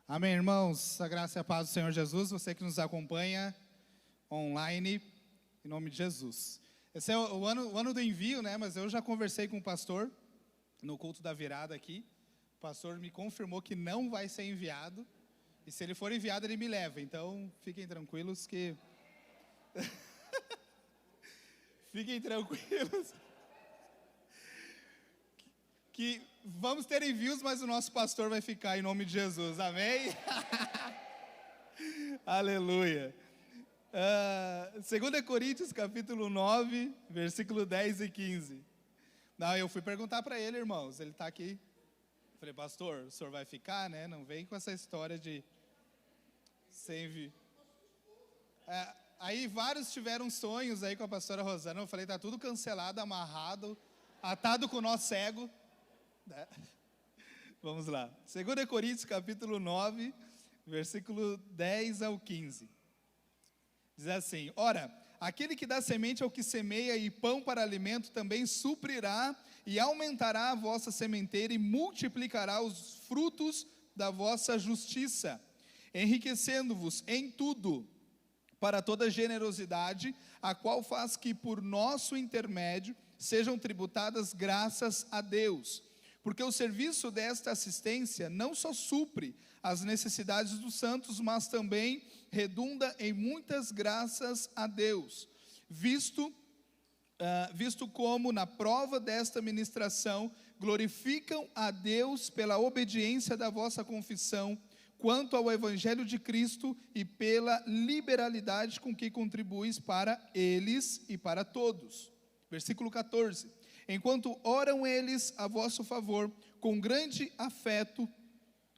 Amém, irmãos. A graça e a paz do Senhor Jesus, você que nos acompanha online, em nome de Jesus. Esse é o ano do envio, né? Mas eu já conversei com o pastor no culto da virada aqui. O pastor me confirmou que não vai ser enviado. E se ele for enviado, ele me leva. Então, fiquem tranquilos que... Fiquem tranquilos que vamos ter envios, mas o nosso pastor vai ficar em nome de Jesus, amém? Aleluia. 2 Coríntios capítulo 9, versículo 10 e 15. Não, eu fui perguntar para ele, irmãos, ele está aqui. Falei, pastor, o senhor vai ficar, né? Não vem com essa história de ser envio. Aí vários tiveram sonhos aí com a pastora Rosana. Eu falei, tá tudo cancelado, amarrado, atado com o nó cego. Vamos lá. 2 Coríntios capítulo 9, versículo 10 ao 15. Diz assim: Ora, aquele que dá semente ao que semeia e pão para alimento também suprirá e aumentará a vossa sementeira e multiplicará os frutos da vossa justiça, enriquecendo-vos em tudo para toda generosidade, a qual faz que por nosso intermédio sejam tributadas graças a Deus. Porque o serviço desta assistência não só supre as necessidades dos santos, mas também redunda em muitas graças a Deus, visto como na prova desta ministração glorificam a Deus pela obediência da vossa confissão quanto ao Evangelho de Cristo e pela liberalidade com que contribuis para eles e para todos. Versículo 14. Enquanto oram eles a vosso favor, com grande afeto,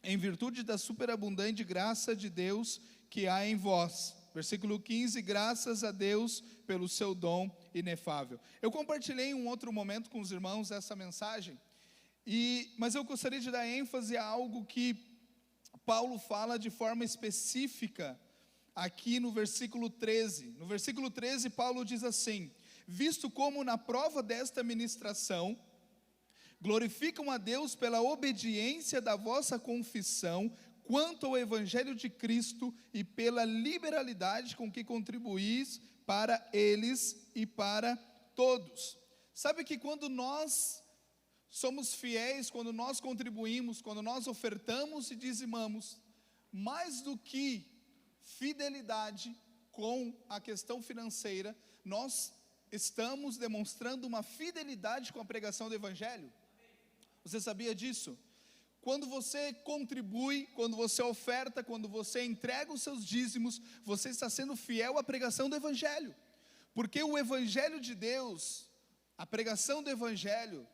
em virtude da superabundante graça de Deus que há em vós. Versículo 15, graças a Deus pelo seu dom inefável. Eu compartilhei em um outro momento com os irmãos essa mensagem, mas eu gostaria de dar ênfase a algo que Paulo fala de forma específica aqui no versículo 13. No versículo 13, Paulo diz assim: visto como na prova desta ministração glorificam a Deus pela obediência da vossa confissão quanto ao Evangelho de Cristo e pela liberalidade com que contribuís para eles e para todos. Sabe que quando nós somos fiéis, quando nós contribuímos, quando nós ofertamos e dizimamos, mais do que fidelidade com a questão financeira, nós estamos demonstrando uma fidelidade com a pregação do Evangelho. Você sabia disso? Quando você contribui, quando você oferta, quando você entrega os seus dízimos, você está sendo fiel à pregação do Evangelho. Porque o Evangelho de Deus, a pregação do Evangelho,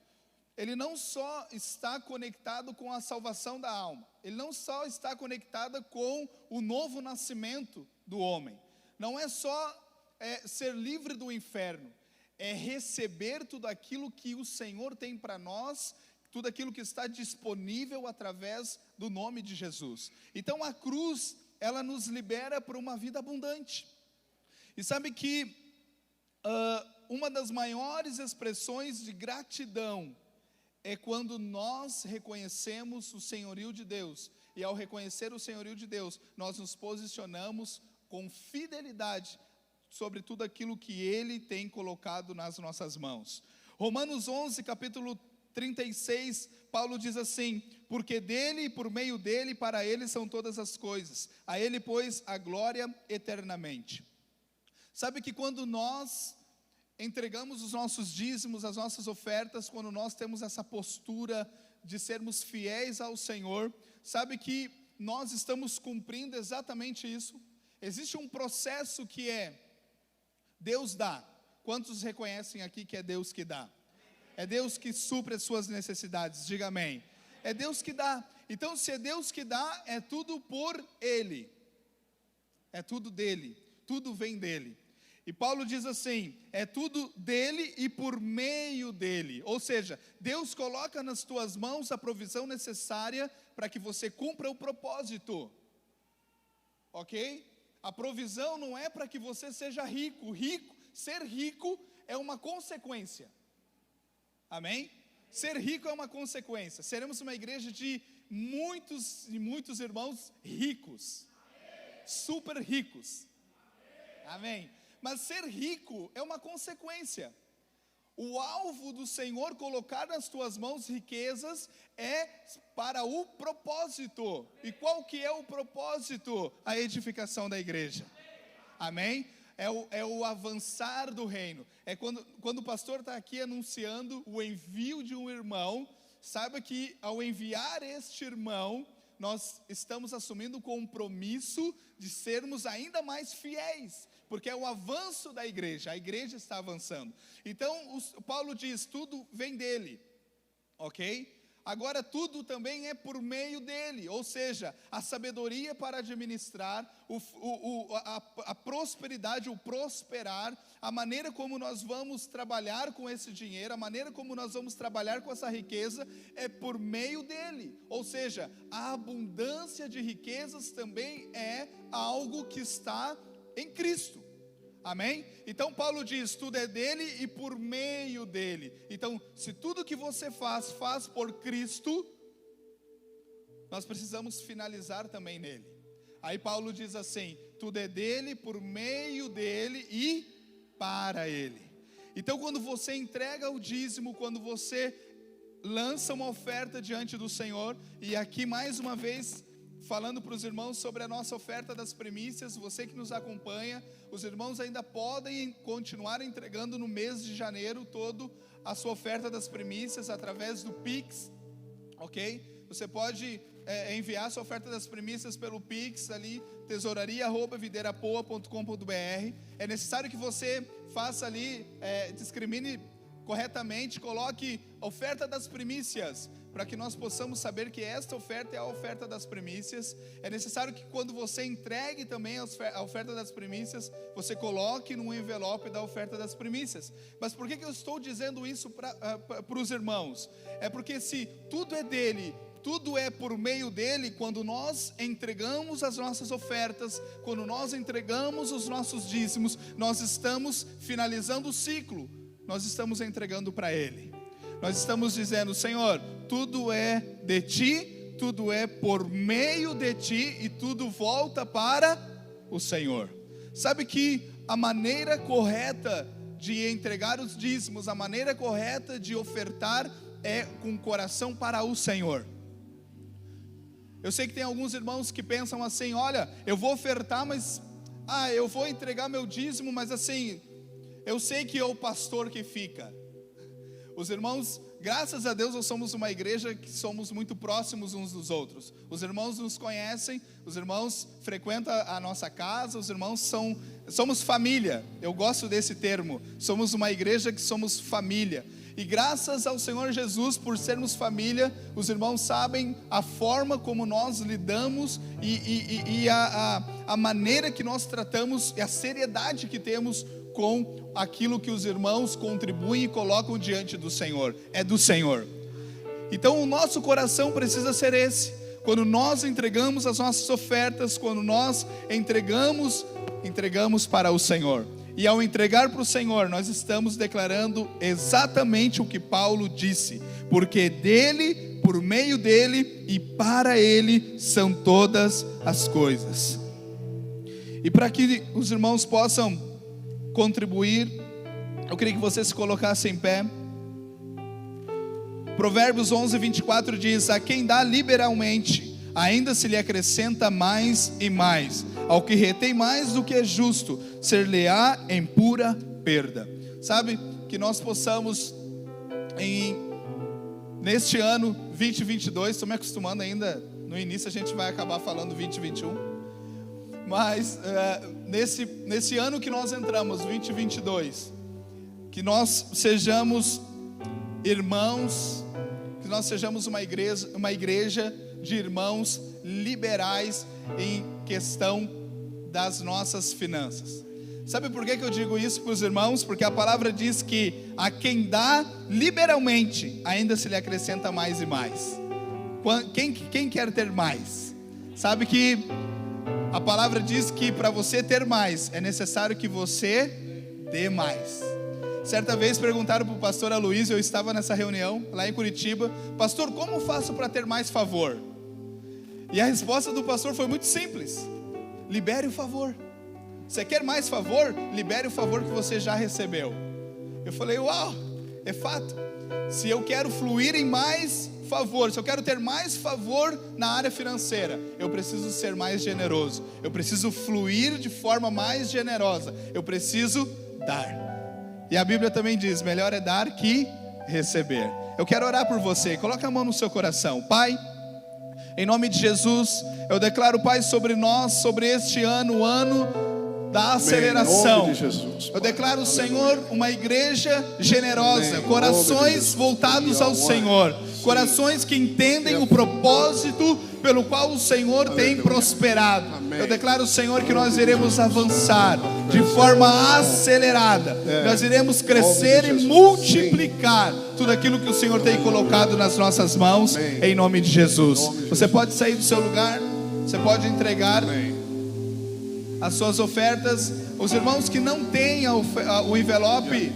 ele não só está conectado com a salvação da alma, ele não só está conectado com o novo nascimento do homem. Não é só ser livre do inferno, é receber tudo aquilo que o Senhor tem para nós, tudo aquilo que está disponível através do nome de Jesus. Então a cruz, ela nos libera para uma vida abundante. E sabe que uma das maiores expressões de gratidão é quando nós reconhecemos o senhorio de Deus. E ao reconhecer o senhorio de Deus, nós nos posicionamos com fidelidade sobre tudo aquilo que Ele tem colocado nas nossas mãos. Romanos 11, capítulo 36, Paulo diz assim: porque dele e por meio dele, para ele são todas as coisas, a ele pois a glória eternamente. Sabe que quando nós entregamos os nossos dízimos, as nossas ofertas, quando nós temos essa postura de sermos fiéis ao Senhor, sabe que nós estamos cumprindo exatamente isso. Existe um processo que é Deus dá. Quantos reconhecem aqui que é Deus que dá? É Deus que supre as suas necessidades, diga amém. É Deus que dá. Então, se é Deus que dá, é tudo por Ele, é tudo dele, tudo vem dele. E Paulo diz assim: é tudo dele e por meio dele. Ou seja, Deus coloca nas tuas mãos a provisão necessária para que você cumpra o propósito. Ok? A provisão não é para que você seja rico. Ser rico é uma consequência. Amém? Ser rico é uma consequência. Seremos uma igreja de muitos e muitos irmãos ricos, super ricos. Amém. Mas ser rico é uma consequência. O alvo do Senhor colocar nas tuas mãos riquezas é para o propósito. E qual que é o propósito? A edificação da igreja. Amém? É o avançar do reino. É quando o pastor está aqui anunciando o envio de um irmão, saiba que ao enviar este irmão, nós estamos assumindo o compromisso de sermos ainda mais fiéis, porque é o avanço da igreja, a igreja está avançando. Então, Paulo diz, tudo vem dele, ok? Agora tudo também é por meio dele, ou seja, a sabedoria para administrar, a prosperidade, o prosperar, a maneira como nós vamos trabalhar com esse dinheiro, a maneira como nós vamos trabalhar com essa riqueza, é por meio dele. Ou seja, a abundância de riquezas também é algo que está em Cristo. Amém? Então Paulo diz, tudo é dele e por meio dele. Então, se tudo que você faz por Cristo, nós precisamos finalizar também nele. Aí Paulo diz assim, tudo é dele, por meio dele e para ele. Então quando você entrega o dízimo, quando você lança uma oferta diante do Senhor, e aqui mais uma vez falando para os irmãos sobre a nossa oferta das primícias, você que nos acompanha, os irmãos ainda podem continuar entregando no mês de janeiro todo a sua oferta das primícias através do Pix, ok? Você pode enviar sua oferta das primícias pelo Pix ali, tesouraria@videirapoa.com.br. É necessário que você faça ali, discrimine corretamente, coloque oferta das primícias, para que nós possamos saber que esta oferta é a oferta das primícias. É necessário que quando você entregue também a oferta das primícias, você coloque num envelope da oferta das primícias. Mas por que eu estou dizendo isso para os irmãos? É porque se tudo é dele, tudo é por meio dele, quando nós entregamos as nossas ofertas, quando nós entregamos os nossos dízimos, nós estamos finalizando o ciclo, nós estamos entregando para ele. Nós estamos dizendo, Senhor, tudo é de ti, tudo é por meio de ti e tudo volta para o Senhor. Sabe que a maneira correta de entregar os dízimos, a maneira correta de ofertar é com o coração para o Senhor. Eu sei que tem alguns irmãos que pensam assim, olha, eu vou ofertar, mas eu vou entregar meu dízimo, mas assim, eu sei que é o pastor que fica. Os irmãos, graças a Deus, nós somos uma igreja que somos muito próximos uns dos outros. Os irmãos nos conhecem, os irmãos frequentam a nossa casa, os irmãos somos família. Eu gosto desse termo, somos uma igreja que somos família. E graças ao Senhor Jesus, por sermos família, os irmãos sabem a forma como nós lidamos e a maneira que nós tratamos e a seriedade que temos com aquilo que os irmãos contribuem e colocam diante do Senhor. É do Senhor. Então o nosso coração precisa ser esse. Quando nós entregamos as nossas ofertas, quando nós entregamos para o Senhor. E ao entregar para o Senhor, nós estamos declarando exatamente o que Paulo disse, porque dele, por meio dele e para ele são todas as coisas. E para que os irmãos possam contribuir, eu queria que você se colocasse em pé. Provérbios 11:24 diz: a quem dá liberalmente, ainda se lhe acrescenta mais e mais. Ao que retém mais do que é justo, ser-lhe-á em pura perda. Sabe, que nós possamos, neste ano 2022, estou me acostumando ainda, no início a gente vai acabar falando 2021, mas nesse ano que nós entramos, 2022, que nós sejamos irmãos, que nós sejamos uma igreja de irmãos liberais em questão das nossas finanças. Sabe por que eu digo isso para os irmãos? Porque a palavra diz que a quem dá liberalmente, ainda se lhe acrescenta mais e mais. Quem quer ter mais? Sabe que a palavra diz que para você ter mais, é necessário que você dê mais. Certa vez perguntaram para o pastor Aloysio, eu estava nessa reunião lá em Curitiba: pastor, como faço para ter mais favor? E a resposta do pastor foi muito simples: libere o favor. Você quer mais favor? Libere o favor que você já recebeu. Eu falei: uau, é fato. Se eu quero fluir em mais favor, se eu quero ter mais favor na área financeira, eu preciso ser mais generoso, eu preciso fluir de forma mais generosa, eu preciso dar. E a Bíblia também diz: melhor é dar que receber. Eu quero orar por você. Coloque a mão no seu coração. Pai, em nome de Jesus, eu declaro, Pai, sobre nós, sobre este ano, o ano da aceleração. Eu declaro, Senhor, uma igreja generosa, corações voltados ao Senhor, corações que entendem o propósito pelo qual o Senhor tem prosperado. Eu declaro, Senhor, que nós iremos avançar de forma acelerada, nós iremos crescer e multiplicar tudo aquilo que o Senhor tem colocado nas nossas mãos, em nome de Jesus. Você pode sair do seu lugar, você pode entregar as suas ofertas. Os irmãos que não têm o envelope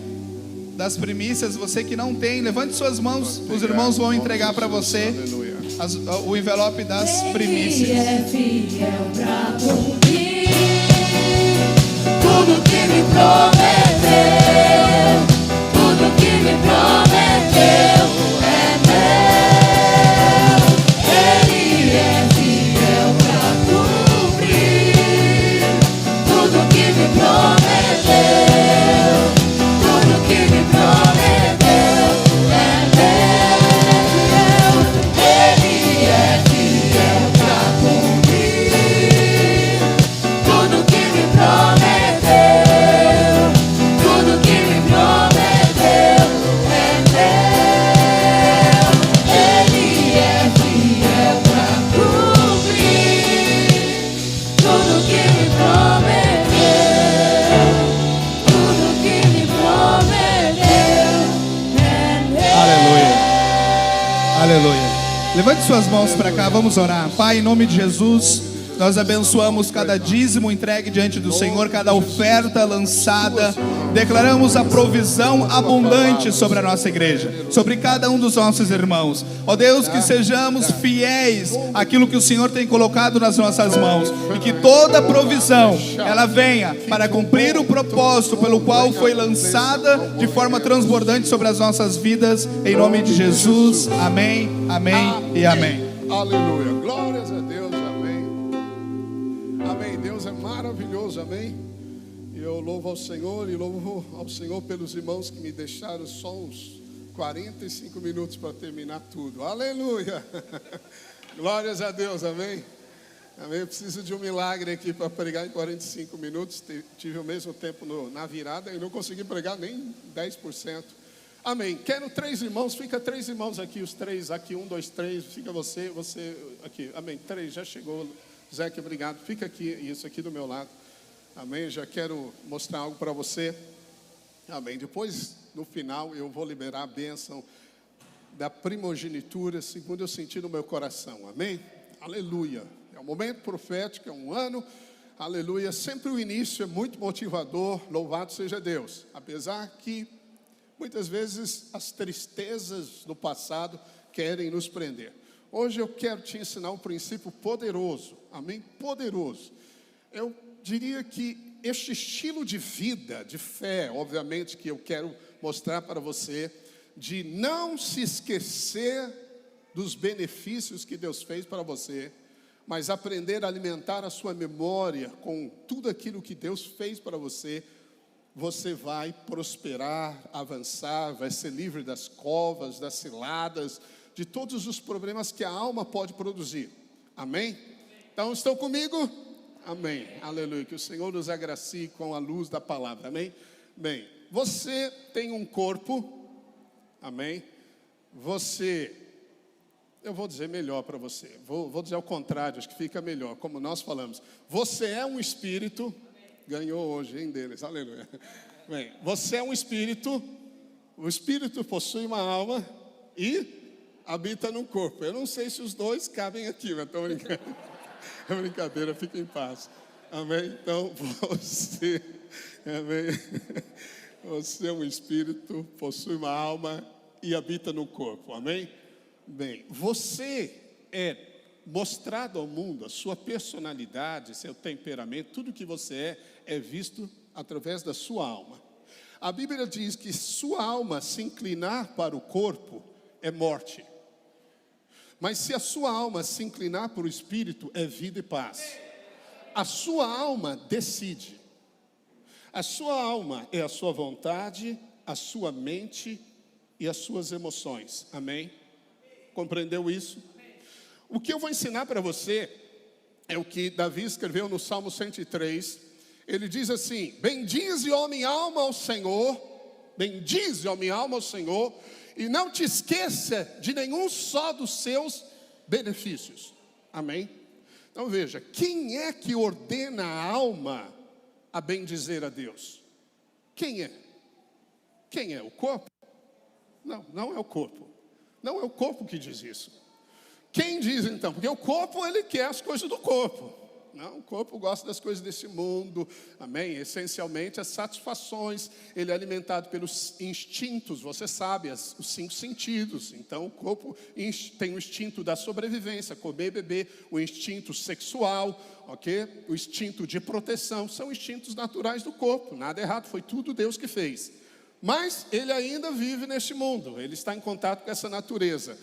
das primícias, você que não tem, levante suas mãos, os irmãos vão entregar para você o envelope das primícias. Ele é fiel pra cumprir tudo que me prometeu, tudo que me prometeu é meu. Ele é fiel pra cumprir tudo que me prometeu, tudo que me prometeu é meu. Ele é fiel pra cumprir tudo que me prometeu, tudo que me prometeu é meu. Ele é fiel pra cumprir tudo que me prometeu, tudo que me prometeu é meu. Aleluia, aleluia. Levante suas mãos para cá, vamos orar. Pai, em nome de Jesus, nós abençoamos cada dízimo entregue diante do Senhor, cada oferta lançada. Declaramos a provisão abundante sobre a nossa igreja, sobre cada um dos nossos irmãos. Ó Deus, que sejamos fiéis àquilo que o Senhor tem colocado nas nossas mãos, e que toda provisão ela venha para cumprir o propósito pelo qual foi lançada de forma transbordante sobre as nossas vidas, em nome de Jesus. Amém, amém e amém. Aleluia, glórias a Deus, amém. Amém, Deus é maravilhoso, amém. E eu louvo ao Senhor e louvo ao Senhor pelos irmãos que me deixaram só uns 45 minutos para terminar tudo. Aleluia, glórias a Deus, amém. Amém, eu preciso de um milagre aqui para pregar em 45 minutos. Tive o mesmo tempo na virada e não consegui pregar nem 10%. Amém. Quero 3 irmãos, fica 3 irmãos aqui, os 3 aqui, 1, 2, 3, fica você aqui. Amém, 3, já chegou. Zeque, obrigado. Fica aqui, isso aqui do meu lado. Amém, já quero mostrar algo para você. Amém, depois, no final, eu vou liberar a bênção da primogenitura, segundo eu senti no meu coração. Amém, aleluia. É um momento profético, é um ano, aleluia. Sempre o início é muito motivador, louvado seja Deus. Apesar que muitas vezes as tristezas do passado querem nos prender. Hoje eu quero te ensinar um princípio poderoso, amém? Poderoso. Eu diria que este estilo de vida, de fé, obviamente que eu quero mostrar para você, de não se esquecer dos benefícios que Deus fez para você, mas aprender a alimentar a sua memória com tudo aquilo que Deus fez para você. Você vai prosperar, avançar, vai ser livre das covas, das ciladas, de todos os problemas que a alma pode produzir. Amém? Então, estão comigo? Amém. Aleluia. Que o Senhor nos agracie com a luz da palavra. Amém? Bem, você tem um corpo. Amém? Eu vou dizer melhor para você. Vou dizer ao contrário, acho que fica melhor, como nós falamos. Você é um espírito. Ganhou hoje, hein, deles, aleluia. Bem, você é um espírito, o espírito possui uma alma e habita num corpo. Eu não sei se os dois cabem aqui, mas estou brincando. É brincadeira, fica em paz. Amém? Então, você, amém? Você é um espírito, possui uma alma e habita no corpo, amém? Bem, você é mostrado ao mundo, a sua personalidade, seu temperamento, tudo que você é visto através da sua alma. A Bíblia diz que sua alma se inclinar para o corpo é morte. Mas se a sua alma se inclinar para o espírito, é vida e paz. A sua alma decide. A sua alma é a sua vontade, a sua mente e as suas emoções. Amém? Compreendeu isso? O que eu vou ensinar para você é o que Davi escreveu no Salmo 103. Ele diz assim: bendize, ó minha alma, ao Senhor. Bendize, ó minha alma, ao Senhor. E não te esqueça de nenhum só dos seus benefícios. Amém? Então veja, quem é que ordena a alma a bendizer a Deus? Quem é? Quem é? O corpo? Não, não é o corpo. Não é o corpo que diz isso. Quem diz então? Porque o corpo, ele quer as coisas do corpo. Não, o corpo gosta das coisas desse mundo, amém? Essencialmente as satisfações, ele é alimentado pelos instintos, você sabe, os 5 sentidos. Então o corpo tem o instinto da sobrevivência, comer, beber, o instinto sexual, ok? O instinto de proteção, são instintos naturais do corpo, nada errado, foi tudo Deus que fez. Mas ele ainda vive neste mundo, ele está em contato com essa natureza.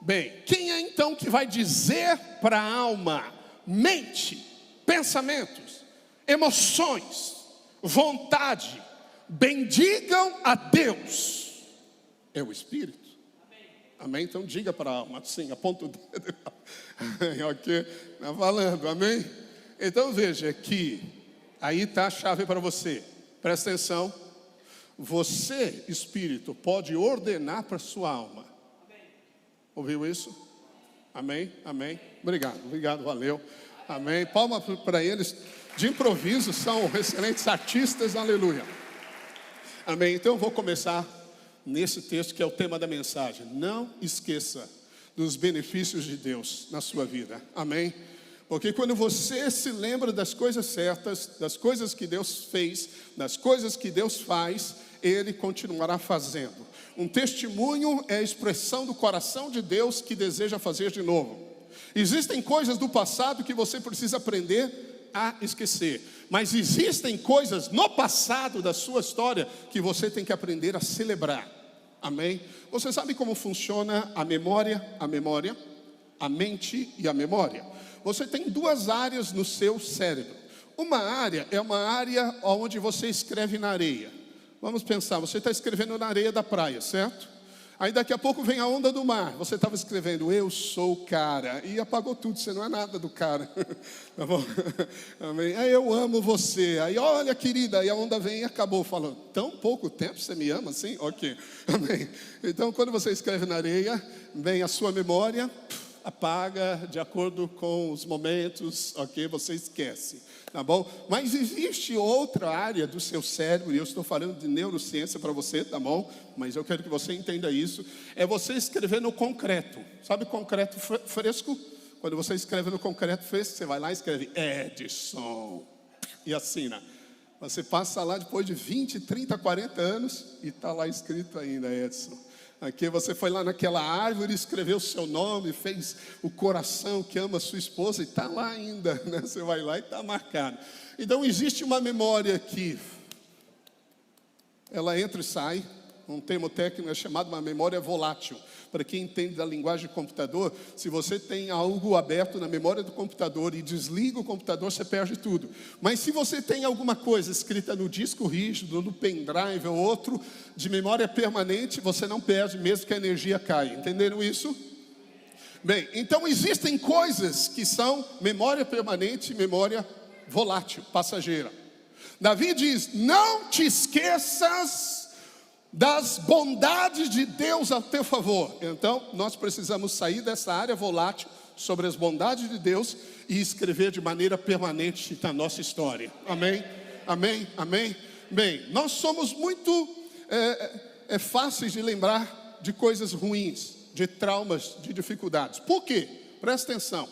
Bem, quem é então que vai dizer para a alma, mente, pensamentos, emoções, vontade, bendigam a Deus? É o Espírito. Amém? Então diga para a alma, assim, aponta o dedo. Ok? Está falando, amém? Então veja que aí está a chave para você. Presta atenção. Você, Espírito, pode ordenar para a sua alma. Ouviu isso? Amém? Amém? Obrigado, valeu. Amém. Palma para eles. De improviso, são excelentes artistas. Aleluia. Amém. Então eu vou começar nesse texto que é o tema da mensagem. Não esqueça dos benefícios de Deus na sua vida. Amém. Porque quando você se lembra das coisas certas, das coisas que Deus fez, das coisas que Deus faz, Ele continuará fazendo. Um testemunho é a expressão do coração de Deus que deseja fazer de novo. Existem coisas do passado que você precisa aprender a esquecer. Mas existem coisas no passado da sua história que você tem que aprender a celebrar. Amém? Você sabe como funciona a memória, a mente e a memória? Você tem 2 áreas no seu cérebro. Uma área é uma área onde você escreve na areia. Vamos pensar, você está escrevendo na areia da praia, certo? Aí daqui a pouco vem a onda do mar. Você estava escrevendo, eu sou o cara. E apagou tudo, você não é nada do cara. Tá bom? Amém. Aí eu amo você. Aí olha querida, aí a onda vem e acabou. Falando, tão pouco tempo você me ama assim? Ok. Amém. Então quando você escreve na areia, vem a sua memória, apaga de acordo com os momentos, ok? Você esquece. Tá bom? Mas existe outra área do seu cérebro, e eu estou falando de neurociência para você, tá bom? Mas eu quero que você entenda isso. É você escrever no concreto. Sabe concreto fresco? Quando você escreve no concreto fresco, você vai lá e escreve Edson e assina. Você passa lá depois de 20, 30, 40 anos e está lá escrito ainda Edson. Aqui você foi lá naquela árvore, escreveu o seu nome, fez o coração que ama a sua esposa e está lá ainda, né? Você vai lá e está marcado. Então existe uma memória que ela entra e sai. Um termo técnico é chamado uma memória volátil. Para quem entende da linguagem de computador, se você tem algo aberto na memória do computador e desliga o computador, você perde tudo. Mas se você tem alguma coisa escrita no disco rígido, no pendrive ou outro, de memória permanente, você não perde, mesmo que a energia caia. Entenderam isso? Bem, então existem coisas que são memória permanente e memória volátil, passageira. Davi diz, não te esqueças das bondades de Deus a teu favor. Então nós precisamos sair dessa área volátil sobre as bondades de Deus e escrever de maneira permanente na nossa história. Amém? Amém? Amém? Bem, nós somos muito fáceis de lembrar de coisas ruins, de traumas, de dificuldades. Por quê? Presta atenção.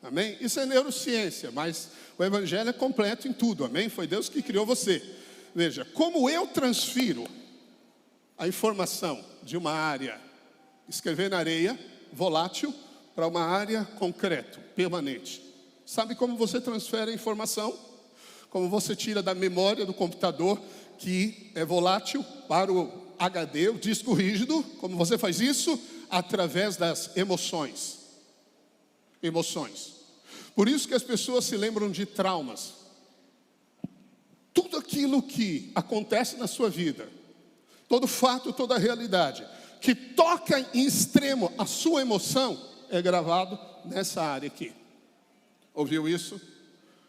Amém? Isso é neurociência, mas o evangelho é completo em tudo. Amém? Foi Deus que criou você. Veja, como eu transfiro a informação de uma área, escrever na areia, volátil, para uma área concreto, permanente. Sabe como você transfere a informação? Como você tira da memória do computador, que é volátil, para o HD, o disco rígido. Como você faz isso? Através das emoções. Emoções. Por isso que as pessoas se lembram de traumas. Tudo aquilo que acontece na sua vida, todo fato, toda realidade, que toca em extremo a sua emoção, é gravado nessa área aqui. Ouviu isso?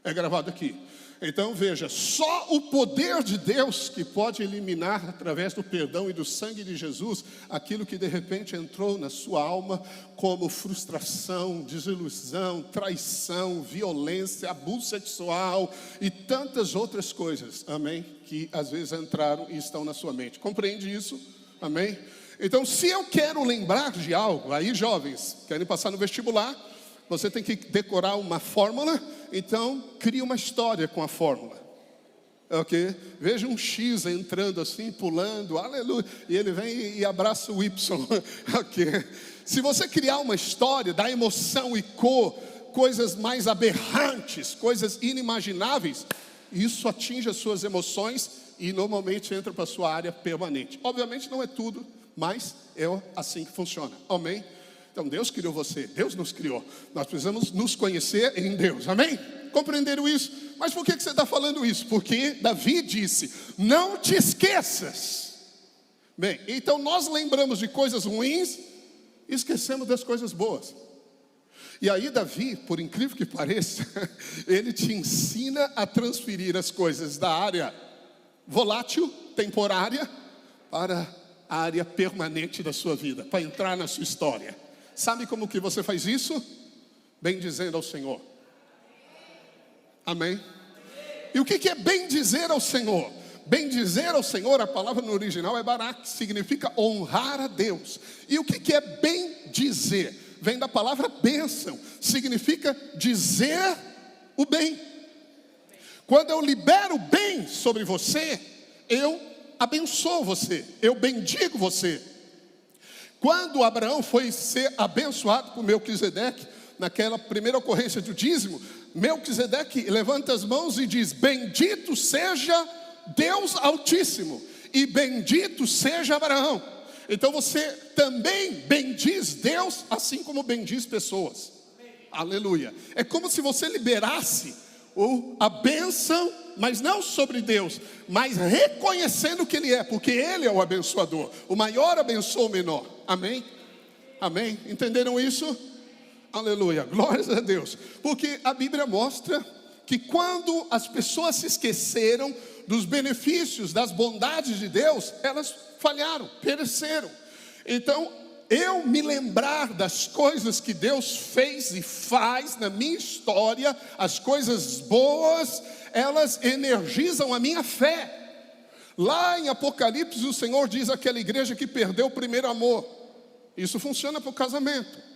É gravado aqui. Então veja, só o poder de Deus que pode eliminar através do perdão e do sangue de Jesus aquilo que de repente entrou na sua alma como frustração, desilusão, traição, violência, abuso sexual e tantas outras coisas, amém? Que às vezes entraram e estão na sua mente. Compreende isso? Amém? Então se eu quero lembrar de algo, aí jovens, querem passar no vestibular, você tem que decorar uma fórmula, então cria uma história com a fórmula. Ok? Veja um X entrando assim, pulando, aleluia, e ele vem e abraça o Y. Ok? Se você criar uma história, dá emoção e cor, coisas mais aberrantes, coisas inimagináveis, isso atinge as suas emoções e normalmente entra para a sua área permanente. Obviamente não é tudo, mas é assim que funciona. Amém? Então Deus criou você, Deus nos criou. Nós precisamos nos conhecer em Deus, amém? Compreenderam isso? Mas por que você está falando isso? Porque Davi disse, não te esqueças. Bem, então nós lembramos de coisas ruins e esquecemos das coisas boas. E aí Davi, por incrível que pareça, ele te ensina a transferir as coisas da área volátil, temporária, para a área permanente da sua vida, para entrar na sua história. Sabe como que você faz isso? Bem dizendo ao Senhor. Amém? E o que é bem dizer ao Senhor? Bem dizer ao Senhor, a palavra no original é barak, significa honrar a Deus. E o que é bem dizer? Vem da palavra bênção, significa dizer o bem. Quando eu libero o bem sobre você, eu abençoo você, eu bendigo você. Quando Abraão foi ser abençoado por Melquisedeque, naquela primeira ocorrência do dízimo, Melquisedeque levanta as mãos e diz, bendito seja Deus Altíssimo, e bendito seja Abraão. Então você também bendiz Deus, assim como bendiz pessoas. Aleluia. É como se você liberasse a bênção, mas não sobre Deus, mas reconhecendo que Ele é, porque Ele é o abençoador. O maior abençoa o menor. Amém? Amém? Entenderam isso? Aleluia, glórias a Deus. Porque a Bíblia mostra que quando as pessoas se esqueceram dos benefícios, das bondades de Deus, elas falharam, pereceram. Então, eu me lembrar das coisas que Deus fez e faz na minha história, as coisas boas, elas energizam a minha fé. Lá em Apocalipse o Senhor diz àquela igreja que perdeu o primeiro amor. Isso funciona para o casamento.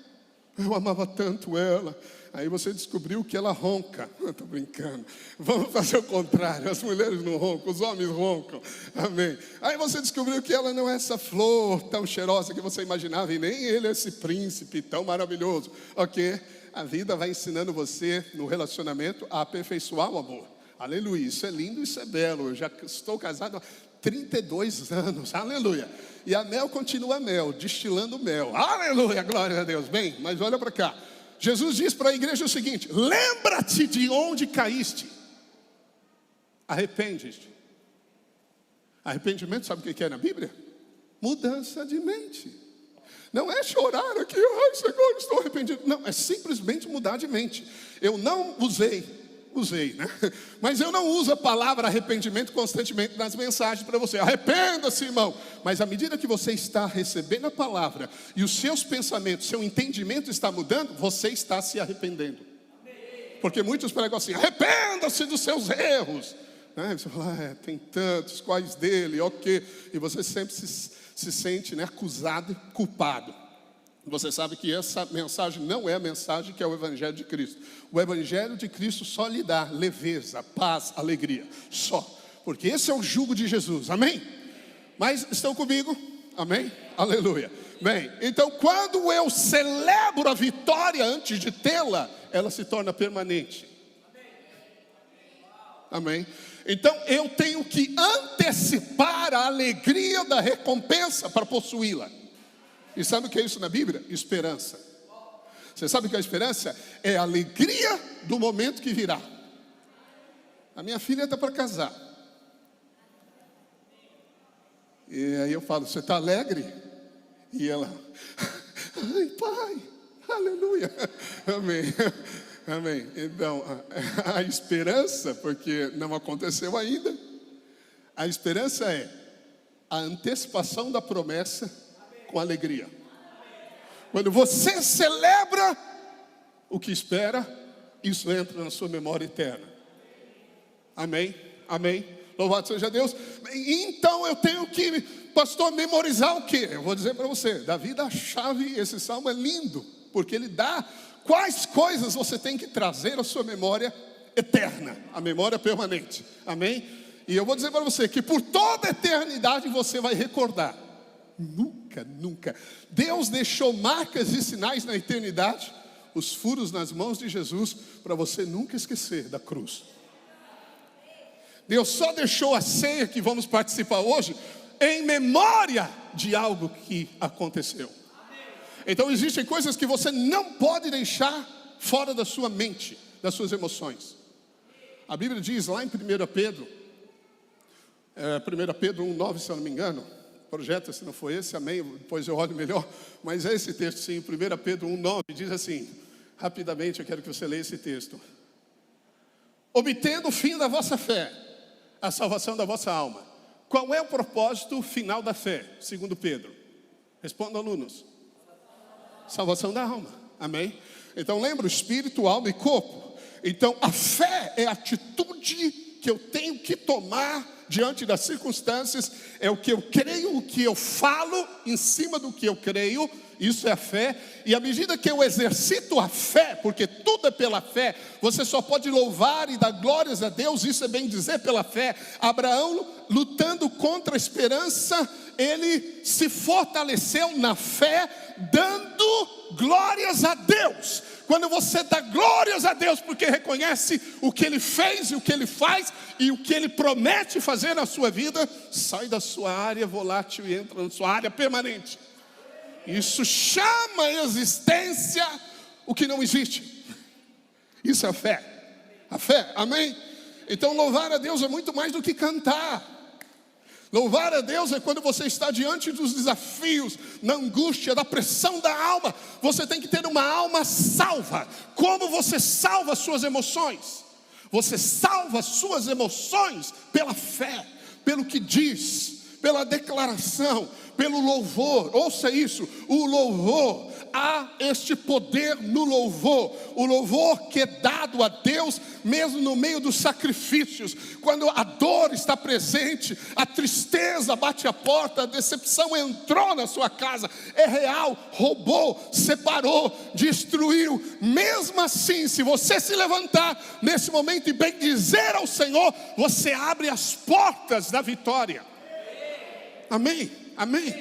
Eu amava tanto ela. Aí você descobriu que ela ronca. Estou brincando. Vamos fazer o contrário. As mulheres não roncam, os homens roncam. Amém. Aí você descobriu que ela não é essa flor tão cheirosa que você imaginava. E nem ele é esse príncipe tão maravilhoso. Ok? A vida vai ensinando você no relacionamento a aperfeiçoar o amor. Aleluia. Isso é lindo, isso é belo. Eu já estou casado há 32 anos. Aleluia. E a mel continua mel, destilando mel. Aleluia, glória a Deus. Bem, mas olha para cá. Jesus diz para a igreja o seguinte: lembra-te de onde caíste. Arrepende-te. Arrependimento, sabe o que é na Bíblia? Mudança de mente. Não é chorar aqui, ai Senhor, estou arrependido. Não, é simplesmente mudar de mente. Eu não usei, né? Mas eu não uso a palavra arrependimento constantemente nas mensagens para você. Arrependa-se, irmão. Mas à medida que você está recebendo a palavra e os seus pensamentos, seu entendimento está mudando, você está se arrependendo. Porque muitos pregam assim: arrependa-se dos seus erros, né? Você fala, tem tantos, quais dele, ok. E você sempre se sente, né, acusado, culpado. Você sabe que essa mensagem não é a mensagem que é o Evangelho de Cristo. O Evangelho de Cristo só lhe dá leveza, paz, alegria. Só. porque esse é o jugo de Jesus, amém? Mas estão comigo? Amém? Aleluia. Bem, então quando eu celebro a vitória antes de tê-la, ela se torna permanente. Amém? Então eu tenho que antecipar a alegria da recompensa para possuí-la. E sabe o que é isso na Bíblia? Esperança. Você sabe o que é a esperança? É a alegria do momento que virá. A minha filha está para casar. E aí eu falo, você está alegre? E ela, ai pai, aleluia, amém, amém. Então, a esperança, porque não aconteceu ainda, a esperança é a antecipação da promessa com alegria. Quando você celebra o que espera, isso entra na sua memória eterna. Amém, amém. Louvado seja Deus. Então eu tenho que, pastor, memorizar o quê? Eu vou dizer para você, Davi dá a chave, esse salmo é lindo, porque ele dá quais coisas você tem que trazer à sua memória eterna, a memória permanente, amém? E eu vou dizer para você que por toda a eternidade você vai recordar, nunca, nunca, Deus deixou marcas e sinais na eternidade, os furos nas mãos de Jesus, para você nunca esquecer da cruz. Deus só deixou a ceia que vamos participar hoje em memória de algo que aconteceu. Então existem coisas que você não pode deixar fora da sua mente, das suas emoções. A Bíblia diz lá em 1 Pedro 1,9, se eu não me engano, projeta se não foi esse, amém, depois eu olho melhor, mas é esse texto sim, 1 Pedro 1,9, diz assim, rapidamente eu quero que você leia esse texto. Obtendo o fim da vossa fé, a salvação da vossa alma. Qual é o propósito final da fé, segundo Pedro? Respondam, alunos. Salvação da alma, amém? Então lembra, espírito, alma e corpo. Então a fé é a atitude que eu tenho que tomar diante das circunstâncias, é o que eu creio, o que eu falo em cima do que eu creio, isso é a fé. E à medida que eu exercito a fé, porque tudo é pela fé, você só pode louvar e dar glórias a Deus, isso é bem dizer pela fé. Abraão, lutando contra a esperança, ele se fortaleceu na fé, dando glórias a Deus. Quando você dá glórias a Deus, porque reconhece o que Ele fez e o que Ele faz, e o que Ele promete fazer na sua vida, sai da sua área volátil e entra na sua área permanente. Isso chama a existência o que não existe. Isso é a fé. A fé, amém? Então louvar a Deus é muito mais do que cantar. Louvar a Deus é quando você está diante dos desafios, na angústia, da pressão da alma. Você tem que ter uma alma salva. Como você salva as suas emoções? Você salva as suas emoções pela fé, pelo que diz, pela declaração, pelo louvor. Ouça isso, o louvor, há este poder no louvor. O louvor que é dado a Deus mesmo no meio dos sacrifícios, quando a dor está presente, a tristeza bate a porta, a decepção entrou na sua casa, é real, roubou, separou, destruiu. Mesmo assim, se você se levantar nesse momento e bendizer ao Senhor, você abre as portas da vitória. Amém? Amém?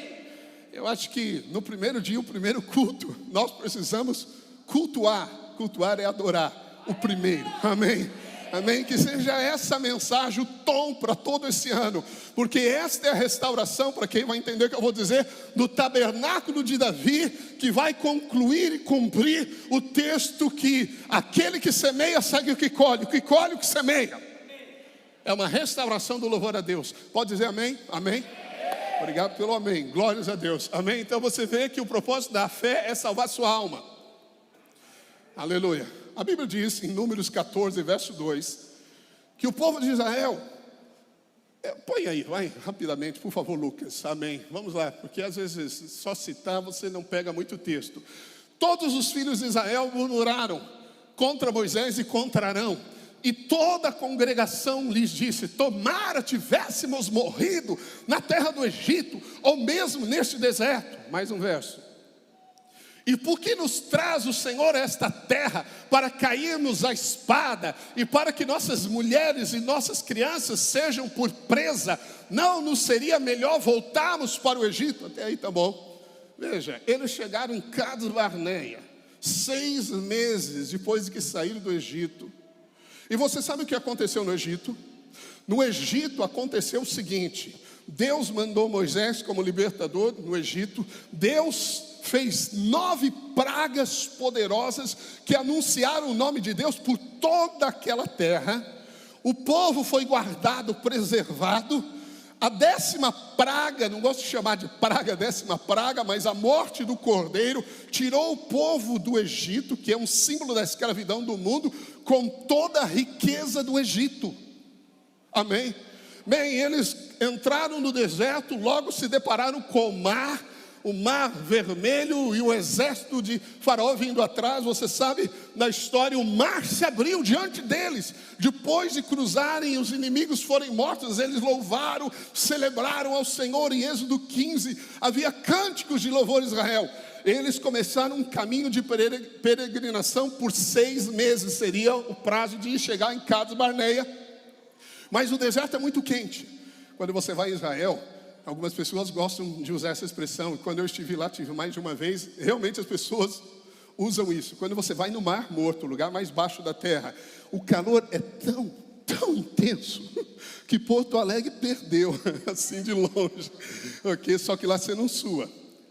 Eu acho que no primeiro dia, o primeiro culto, nós precisamos cultuar. Cultuar é adorar o primeiro. Amém? Amém? Que seja essa mensagem, o tom para todo esse ano. Porque esta é a restauração, para quem vai entender o que eu vou dizer, do tabernáculo de Davi, que vai concluir e cumprir o texto que aquele que semeia segue o que colhe o que semeia. É uma restauração do louvor a Deus. Pode dizer amém? Amém? Obrigado pelo amém, glórias a Deus, amém? Então você vê que o propósito da fé é salvar sua alma. Aleluia. A Bíblia diz em Números 14, verso 2, que o povo de Israel, põe aí, vai rapidamente, por favor, Lucas, amém? Vamos lá, porque às vezes só citar você não pega muito texto. Todos os filhos de Israel murmuraram contra Moisés e contra Arão. E toda a congregação lhes disse: tomara tivéssemos morrido na terra do Egito, ou mesmo neste deserto. Mais um verso. E por que nos traz o Senhor a esta terra? Para cairmos à espada e para que nossas mulheres e nossas crianças sejam por presa. Não seria melhor voltarmos para o Egito? Até aí tá bom. Veja, eles chegaram em Cades Barneia 6 meses depois de que saíram do Egito. E você sabe o que aconteceu no Egito? No Egito aconteceu o seguinte: Deus mandou Moisés como libertador no Egito. Deus fez 9 pragas poderosas que anunciaram o nome de Deus por toda aquela terra. O povo foi guardado, preservado. A 10ª praga, não gosto de chamar de praga, 10ª praga, mas a morte do cordeiro tirou o povo do Egito, que é um símbolo da escravidão do mundo, com toda a riqueza do Egito. Amém? Bem, eles entraram no deserto, logo se depararam com o mar vermelho e o exército de Faraó vindo atrás. Você sabe da história, o mar se abriu diante deles. Depois de cruzarem, os inimigos forem mortos, eles louvaram, celebraram ao Senhor. Em Êxodo 15, havia cânticos de louvor a Israel. Eles começaram um caminho de peregrinação por 6 meses, seria o prazo de chegar em Cades Barneia. Mas o deserto é muito quente. Quando você vai a Israel, algumas pessoas gostam de usar essa expressão. Quando eu estive lá, tive mais de uma vez, realmente as pessoas usam isso. Quando você vai no Mar Morto, o lugar mais baixo da terra, o calor é tão intenso que Porto Alegre perdeu, assim de longe. Okay? Só que lá você não sua,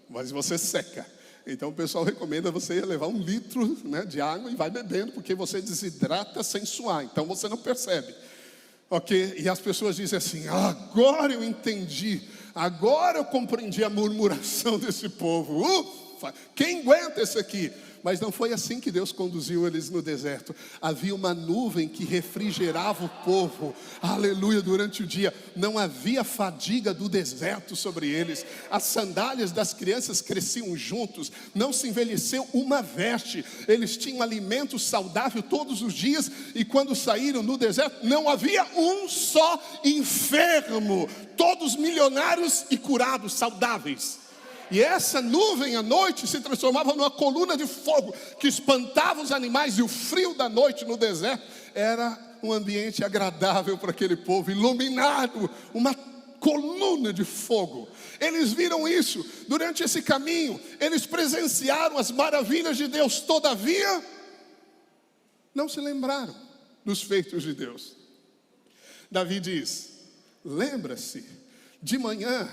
mas você seca. Então o pessoal recomenda você levar 1 litro, né, de água e vai bebendo, porque você desidrata sem suar, então você não percebe. Ok? E as pessoas dizem assim: agora eu entendi, agora eu compreendi a murmuração desse povo. Ufa, quem aguenta esse aqui? Mas não foi assim que Deus conduziu eles no deserto. Havia uma nuvem que refrigerava o povo, aleluia, durante o dia. Não havia fadiga do deserto sobre eles. As sandálias das crianças cresciam juntos. Não se envelheceu uma veste. Eles tinham alimento saudável todos os dias. E quando saíram no deserto, não havia um só enfermo. Todos milionários e curados, saudáveis. E essa nuvem à noite se transformava numa coluna de fogo que espantava os animais. E o frio da noite no deserto era um ambiente agradável para aquele povo, iluminado, uma coluna de fogo. Eles viram isso durante esse caminho. Eles presenciaram as maravilhas de Deus. Todavia, não se lembraram dos feitos de Deus. Davi diz: lembra-se de manhã,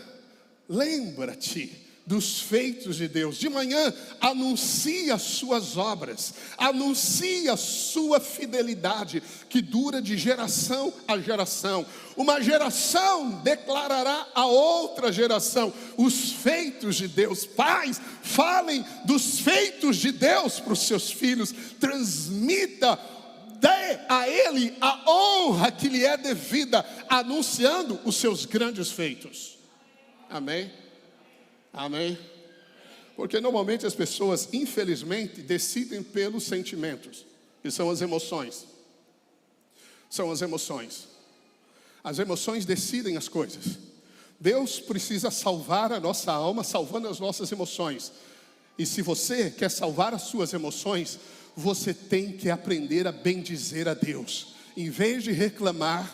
lembra-te dos feitos de Deus. De manhã, anuncia as suas obras, anuncia a sua fidelidade, que dura de geração a geração. Uma geração declarará a outra geração os feitos de Deus. Pais, falem dos feitos de Deus para os seus filhos. Transmita, dê a ele a honra que lhe é devida, anunciando os seus grandes feitos. Amém? Amém? Porque normalmente as pessoas, infelizmente, decidem pelos sentimentos, que são as emoções. São as emoções. As emoções decidem as coisas. Deus precisa salvar a nossa alma, salvando as nossas emoções. E se você quer salvar as suas emoções, você tem que aprender a bendizer a Deus. Em vez de reclamar,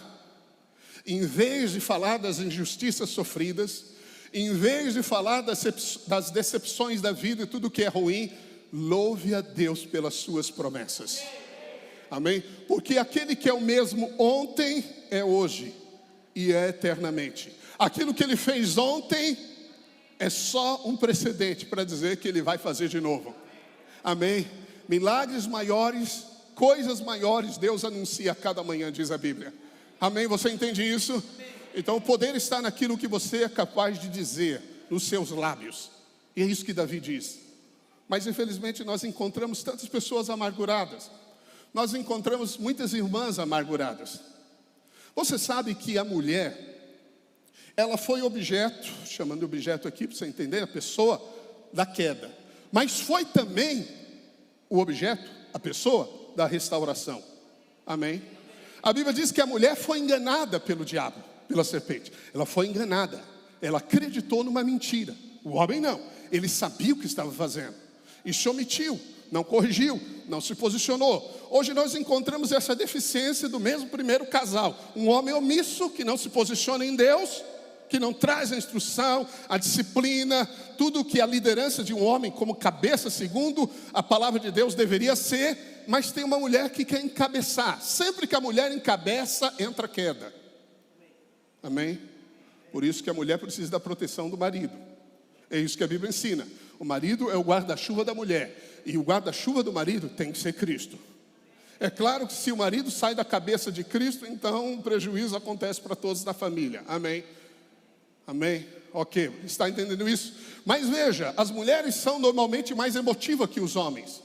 em vez de falar das injustiças sofridas, em vez de falar das decepções da vida e tudo que é ruim, louve a Deus pelas suas promessas. Amém? Porque aquele que é o mesmo ontem é hoje e é eternamente. Aquilo que ele fez ontem é só um precedente para dizer que ele vai fazer de novo. Amém? Milagres maiores, coisas maiores, Deus anuncia a cada manhã, diz a Bíblia. Amém? Você entende isso? Então o poder está naquilo que você é capaz de dizer, nos seus lábios. E é isso que Davi diz. Mas infelizmente nós encontramos tantas pessoas amarguradas. Nós encontramos muitas irmãs amarguradas. Você sabe que a mulher, ela foi objeto, chamando objeto aqui para você entender, a pessoa da queda. Mas foi também o objeto, a pessoa da restauração. Amém? A Bíblia diz que a mulher foi enganada pelo diabo, pela serpente. Ela foi enganada. Ela acreditou numa mentira. O homem não. Ele sabia o que estava fazendo. e se omitiu, não corrigiu, não se posicionou. Hoje nós encontramos essa deficiência do mesmo primeiro casal. Um homem omisso que não se posiciona em Deus, que não traz a instrução, a disciplina, tudo o que a liderança de um homem como cabeça, segundo a palavra de Deus, deveria ser. Mas tem uma mulher que quer encabeçar. Sempre que a mulher encabeça, entra queda. Amém? Por isso que a mulher precisa da proteção do marido. É isso que a Bíblia ensina. O marido é o guarda-chuva da mulher. E o guarda-chuva do marido tem que ser Cristo. É claro que se o marido sai da cabeça de Cristo, então o prejuízo acontece para todos da família. Amém? Amém? Ok, está entendendo isso? Mas veja, as mulheres são normalmente mais emotivas que os homens.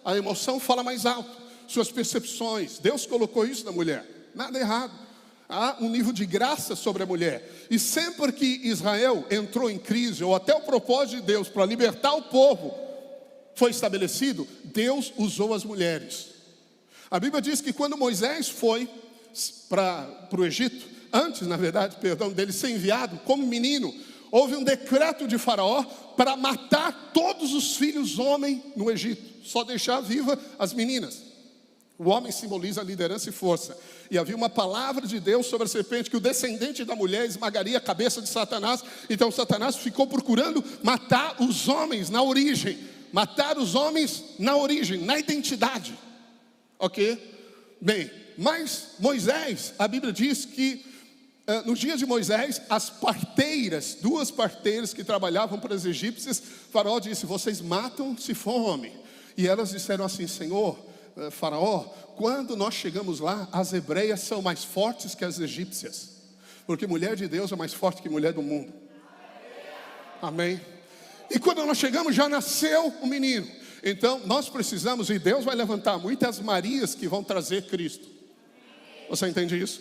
A emoção fala mais alto. Suas percepções. Deus colocou isso na mulher. Nada errado. Há um nível de graça sobre a mulher. E sempre que Israel entrou em crise, ou até o propósito de Deus para libertar o povo foi estabelecido, Deus usou as mulheres. A Bíblia diz que quando Moisés foi para o Egito, antes, na verdade, dele ser enviado como menino, houve um decreto de Faraó para matar todos os filhos homens no Egito, só deixar viva as meninas. O homem simboliza liderança e força. E havia uma palavra de Deus sobre a serpente, que o descendente da mulher esmagaria a cabeça de Satanás. Então Satanás ficou procurando matar os homens na origem. Matar os homens na origem, na identidade. Ok? Bem, mas Moisés, a Bíblia diz que nos dias de Moisés, as parteiras, 2 parteiras que trabalhavam para as egípcias, Faraó disse: vocês matam se for homem. E elas disseram assim: Senhor, Faraó, quando nós chegamos lá, as hebreias são mais fortes que as egípcias, porque mulher de Deus é mais forte que mulher do mundo. Amém? E quando nós chegamos, já nasceu um menino. Então nós precisamos, e Deus vai levantar muitas Marias que vão trazer Cristo. Você entende isso?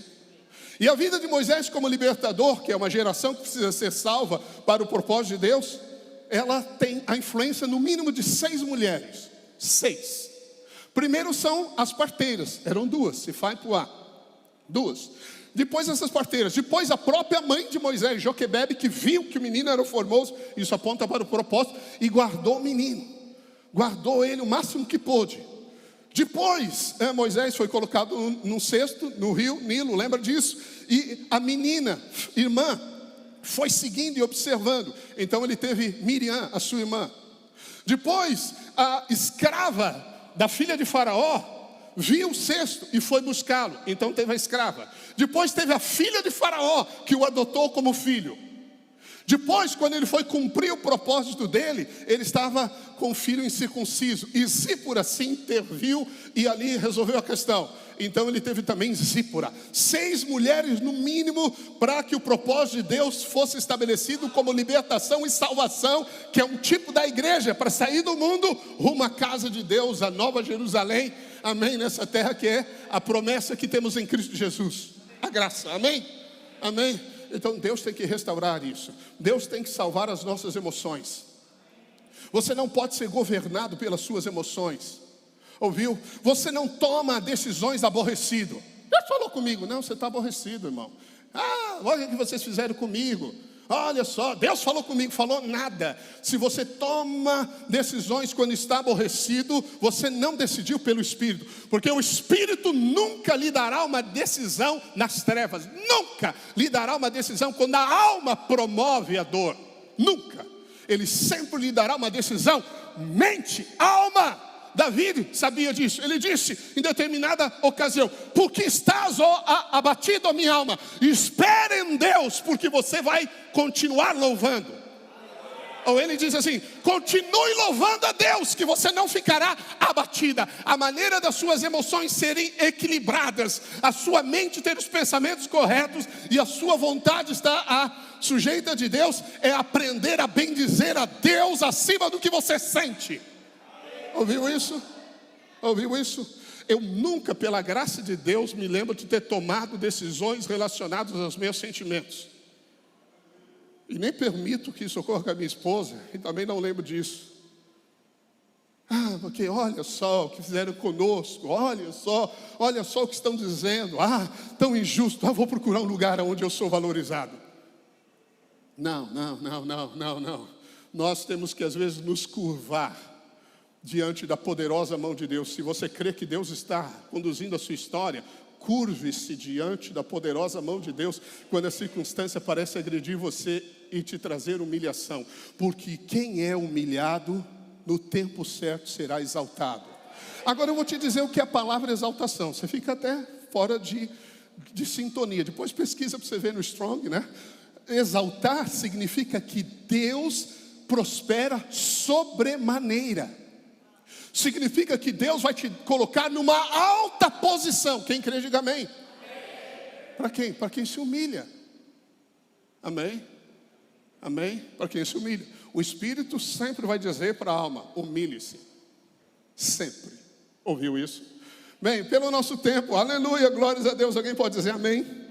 E a vida de Moisés como libertador, que é uma geração que precisa ser salva para o propósito de Deus, ela tem a influência no mínimo de 6 mulheres. 6. Primeiro são as parteiras, eram 2, se faz para o ar, 2. Depois essas parteiras, depois a própria mãe de Moisés, Joquebebe, que viu que o menino era formoso, isso aponta para o propósito, e guardou o menino, guardou ele o máximo que pôde. Depois Moisés foi colocado num cesto, no rio Nilo, lembra disso? E a menina, irmã, foi seguindo e observando. Então ele teve Miriam, a sua irmã. Depois a escrava da filha de Faraó viu o cesto e foi buscá-lo. Então teve a escrava. Depois teve a filha de Faraó, que o adotou como filho. Depois, quando ele foi cumprir o propósito dele, ele estava com o filho incircunciso. E Zípora se interviu e ali resolveu a questão. Então ele teve também Zípora. 6 mulheres no mínimo, para que o propósito de Deus fosse estabelecido como libertação e salvação, que é um tipo da igreja, para sair do mundo rumo à casa de Deus, a Nova Jerusalém. Amém? Nessa terra que é a promessa que temos em Cristo Jesus. A graça. Amém? Amém? Então Deus tem que restaurar isso. Deus tem que salvar as nossas emoções. Você não pode ser governado pelas suas emoções. Ouviu? Você não toma decisões aborrecido. Deus falou comigo. Não, você está aborrecido, irmão. Olha o que vocês fizeram comigo. Olha só, Deus falou comigo. Falou nada. Se você toma decisões quando está aborrecido, você não decidiu pelo Espírito. Porque o Espírito nunca lhe dará uma decisão nas trevas. Nunca lhe dará uma decisão quando a alma promove a dor. Nunca. Ele sempre lhe dará uma decisão mente, alma. Davi sabia disso. Ele disse em determinada ocasião: por que estás abatido, a minha alma? Espere em Deus, porque você vai continuar louvando. Ou ele diz assim: continue louvando a Deus, que você não ficará abatida. A maneira das suas emoções serem equilibradas, a sua mente ter os pensamentos corretos e a sua vontade estar sujeita de Deus, é aprender a bendizer a Deus acima do que você sente. Ouviu isso? Ouviu isso? Eu nunca, pela graça de Deus, me lembro de ter tomado decisões relacionadas aos meus sentimentos. E nem permito que isso ocorra com a minha esposa. E também não lembro disso. Porque olha só o que fizeram conosco. Olha só o que estão dizendo. Tão injusto. Vou procurar um lugar onde eu sou valorizado. Não. nós temos que às vezes nos curvar diante da poderosa mão de Deus. Se você crê que Deus está conduzindo a sua história, curve-se diante da poderosa mão de Deus quando a circunstância parece agredir você e te trazer humilhação. Porque quem é humilhado, no tempo certo será exaltado. Agora eu vou te dizer o que é a palavra exaltação. Você fica até fora de sintonia. Depois pesquisa para você ver no Strong, né? Exaltar significa que Deus prospera sobremaneira. Significa que Deus vai te colocar numa alta posição. Quem crê, diga amém. Para quem? Para quem se humilha. Amém? Amém? Para quem se humilha. O Espírito sempre vai dizer para a alma: humilhe-se. Sempre. Ouviu isso? Bem, pelo nosso tempo, aleluia, glórias a Deus. Alguém pode dizer amém?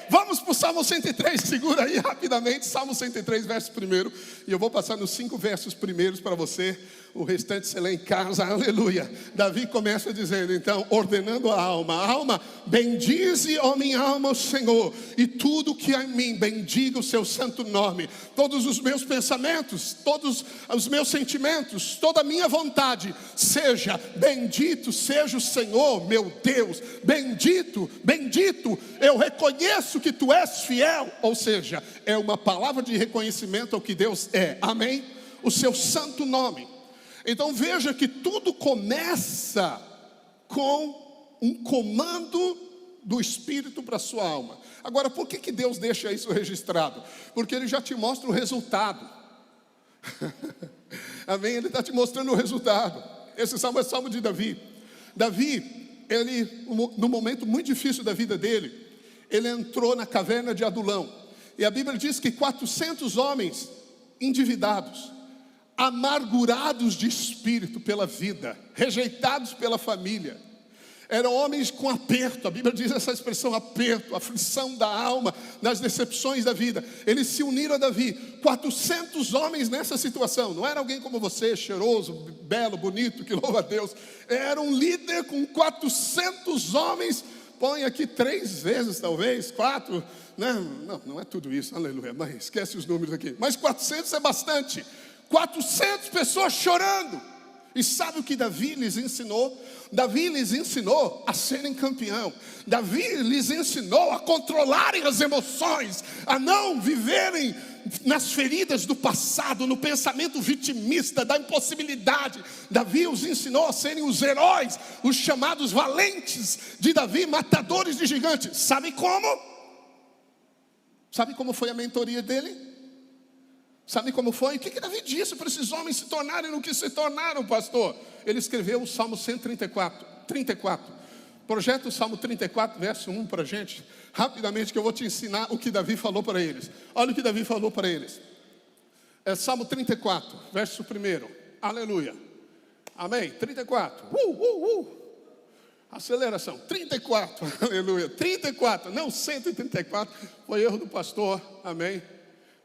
Vamos para o Salmo 103, segura aí rapidamente, Salmo 103, verso 1. E eu vou passar nos 5 versos primeiros para você. O restante você lê em casa, aleluia. Davi começa dizendo, então, ordenando a alma: bendize, ó minha alma, o Senhor, e tudo que há em mim, bendiga o seu santo nome. Todos os meus pensamentos, todos os meus sentimentos, toda a minha vontade, seja bendito, seja o Senhor, meu Deus, bendito, bendito. Eu reconheço que tu és fiel, ou seja, é uma palavra de reconhecimento ao que Deus é, amém? O seu santo nome. Então veja que tudo começa com um comando do Espírito para a sua alma. Agora, por que Deus deixa isso registrado? Porque Ele já te mostra o resultado. Amém? Ele está te mostrando o resultado. Esse salmo é o salmo de Davi. Davi, ele, no momento muito difícil da vida dele, ele entrou na caverna de Adulão. E a Bíblia diz que 400 homens endividados, amargurados de espírito pela vida, rejeitados pela família, eram homens com aperto. A Bíblia diz essa expressão, aperto, aflição da alma, nas decepções da vida. Eles se uniram a Davi, 400 homens nessa situação. Não era alguém como você, cheiroso, belo, bonito, que louva a Deus. Era um líder com 400 homens. Põe aqui 3 vezes, talvez, 4, né? Não é tudo isso, aleluia, mas esquece os números aqui. Mas 400 é bastante. 400 pessoas chorando. E sabe o que Davi lhes ensinou? Davi lhes ensinou a serem campeão. Davi lhes ensinou a controlarem as emoções, a não viverem nas feridas do passado, no pensamento vitimista, da impossibilidade. Davi os ensinou a serem os heróis, os chamados valentes de Davi, matadores de gigantes. Sabe como? Sabe como foi a mentoria dele? Sabe como foi? O que Davi disse para esses homens se tornarem no que se tornaram, pastor? Ele escreveu o Salmo 34. Projeta o Salmo 34, verso 1 para a gente, rapidamente, que eu vou te ensinar o que Davi falou para eles. Olha o que Davi falou para eles. É Salmo 34, verso 1. Aleluia. Amém? 34. Aceleração. 34. Aleluia. 34. Não 134. Foi erro do pastor. Amém?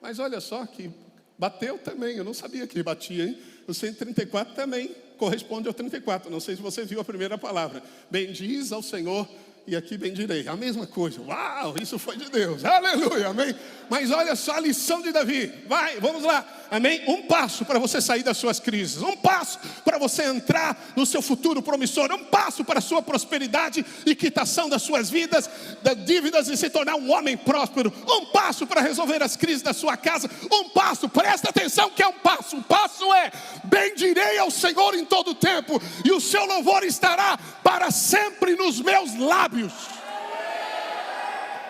Mas olha só que bateu também. Eu não sabia que batia, hein? O 134 também corresponde ao 34. Não sei se você viu a primeira palavra. Bendiz ao Senhor, e aqui bendirei. A mesma coisa. Uau, isso foi de Deus. Aleluia, amém? Mas olha só a lição de Davi. Vai, vamos lá. Amém? Um passo para você sair das suas crises. Um passo para você entrar no seu futuro promissor. Um passo para a sua prosperidade e quitação das suas vidas, das dívidas, e se tornar um homem próspero. Um passo para resolver as crises da sua casa. Um passo, presta atenção que é um passo. Um passo é: bendirei ao Senhor em todo o tempo, e o seu louvor estará para sempre nos meus lábios.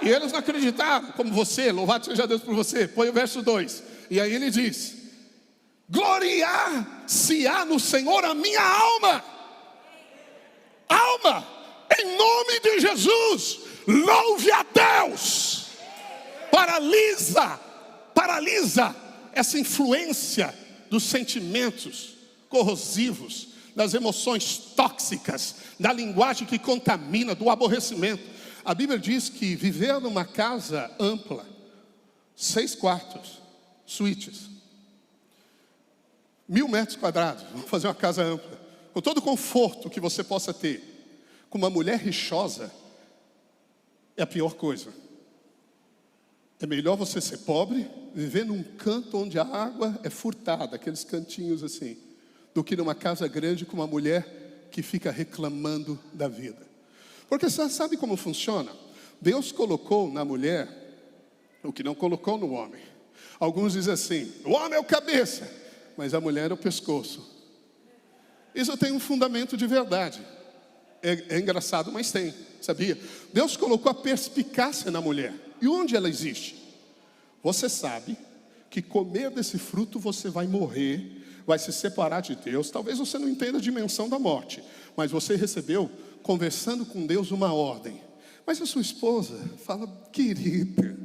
E eles não acreditaram, como você. Louvado seja Deus por você. Põe o verso 2. E aí ele diz: gloriar-se-á no Senhor a minha alma. Alma, em nome de Jesus, louve a Deus. Paralisa essa influência dos sentimentos corrosivos, das emoções tóxicas, da linguagem que contamina, do aborrecimento. A Bíblia diz que viver numa casa ampla, 6 quartos, suítes, 1000 metros quadrados, vamos fazer uma casa ampla, com todo o conforto que você possa ter, com uma mulher rixosa, é a pior coisa. É melhor você ser pobre, viver num canto onde a água é furtada, aqueles cantinhos assim, do que numa casa grande com uma mulher que fica reclamando da vida. Porque você sabe como funciona? Deus colocou na mulher o que não colocou no homem. Alguns dizem assim, o homem é o cabeça, mas a mulher é o pescoço. Isso tem um fundamento de verdade. É engraçado, mas tem, sabia? Deus colocou a perspicácia na mulher. E onde ela existe? Você sabe que comer desse fruto você vai morrer, vai se separar de Deus. Talvez você não entenda a dimensão da morte, mas você recebeu, conversando com Deus, uma ordem. Mas a sua esposa fala, querida,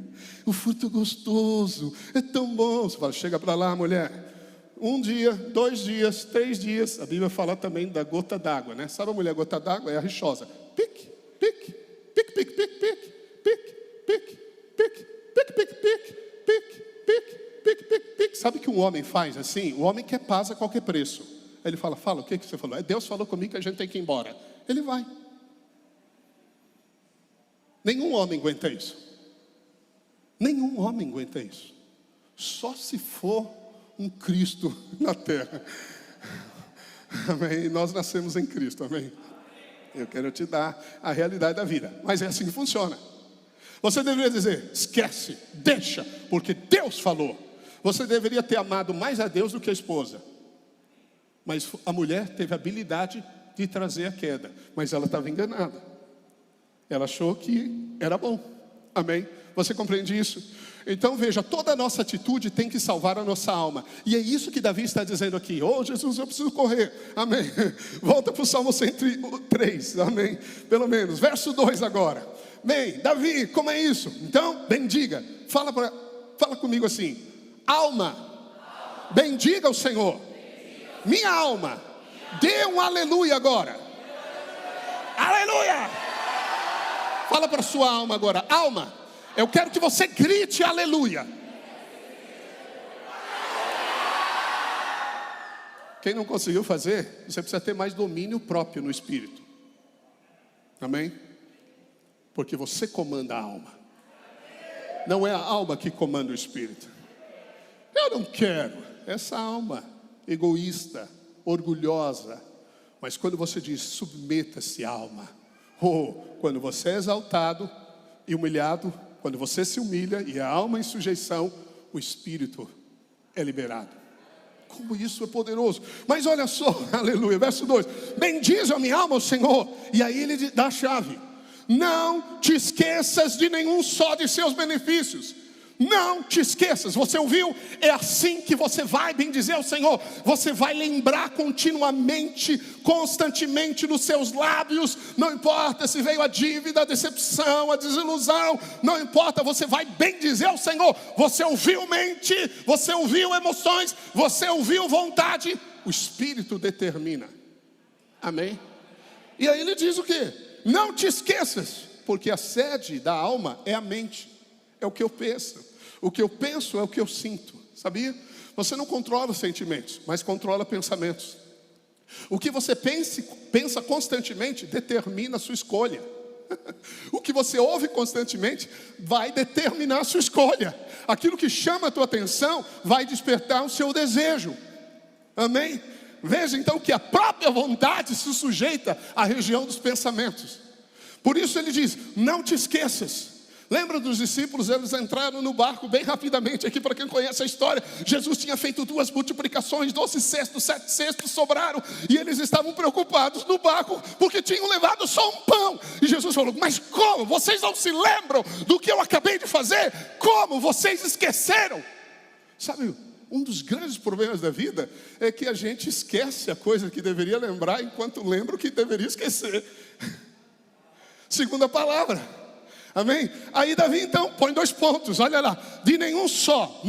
o fruto é gostoso, é tão bom. Você fala, chega para lá, mulher. 1 dia, 2 dias, 3 dias. A Bíblia fala também da gota d'água, né? Sabe a mulher gota d'água? É a rixosa. Pique, pique, pique, pique, pique, pique, pique, pique, pique, pique, pique, pique, pique, pique, pique, pique, pique. Sabe o que um homem faz assim? O homem quer paz a qualquer preço. Aí ele fala, o que você falou? Deus falou comigo que a gente tem que ir embora. Ele vai. Nenhum homem aguenta isso. Nenhum homem aguenta isso. Só se for um Cristo na terra. Amém? Nós nascemos em Cristo, amém? Eu quero te dar a realidade da vida. Mas é assim que funciona. Você deveria dizer, esquece, deixa, porque Deus falou. Você deveria ter amado mais a Deus do que a esposa. Mas a mulher teve a habilidade de trazer a queda. Mas ela estava enganada. Ela achou que era bom. Amém? Você compreende isso? Então veja, toda a nossa atitude tem que salvar a nossa alma. E é isso que Davi está dizendo aqui. Oh Jesus, eu preciso correr. Amém? Volta para o Salmo 103. Amém? Pelo menos. Verso 2 agora. Bem, Davi, como é isso? Então, bendiga. Fala comigo assim. Alma, bendiga o Senhor. Minha alma, dê um aleluia agora. Aleluia! Fala para a sua alma agora. Alma, eu quero que você grite aleluia. Quem não conseguiu fazer, você precisa ter mais domínio próprio no espírito. Amém? Porque você comanda a alma. Não é a alma que comanda o espírito. Eu não quero. Essa alma egoísta, orgulhosa. Mas quando você diz submeta-se, alma. Quando você é exaltado e humilhado, quando você se humilha e a alma em sujeição, o espírito é liberado. Como isso é poderoso. Mas olha só, aleluia, verso 2. Bendize a minha alma, o Senhor. E aí ele dá a chave. Não te esqueças de nenhum só de seus benefícios. Não te esqueças, você ouviu? É assim que você vai bendizer o Senhor. Você vai lembrar continuamente, constantemente nos seus lábios. Não importa se veio a dívida, a decepção, a desilusão. Não importa, você vai bendizer o Senhor. Você ouviu mente, você ouviu emoções, você ouviu vontade. O Espírito determina. Amém? E aí ele diz o quê? Não te esqueças, porque a sede da alma é a mente. É o que eu penso. O que eu penso é o que eu sinto. Sabia? Você não controla os sentimentos, mas controla pensamentos. O que você pensa constantemente determina a sua escolha. O que você ouve constantemente vai determinar a sua escolha. Aquilo que chama a tua atenção vai despertar o seu desejo. Amém? Veja então que a própria vontade se sujeita à região dos pensamentos. Por isso ele diz, não te esqueças. Lembra dos discípulos? Eles entraram no barco bem rapidamente. Aqui para quem conhece a história, Jesus tinha feito 2 multiplicações, 12 cestos, 7 cestos sobraram. E eles estavam preocupados no barco, porque tinham levado só um pão. E Jesus falou, mas como? Vocês não se lembram do que eu acabei de fazer? Como? Vocês esqueceram? Sabe, um dos grandes problemas da vida é que a gente esquece a coisa que deveria lembrar, enquanto lembra o que deveria esquecer. Segunda palavra. Amém? Aí Davi então põe 2 pontos, olha lá. De nenhum só,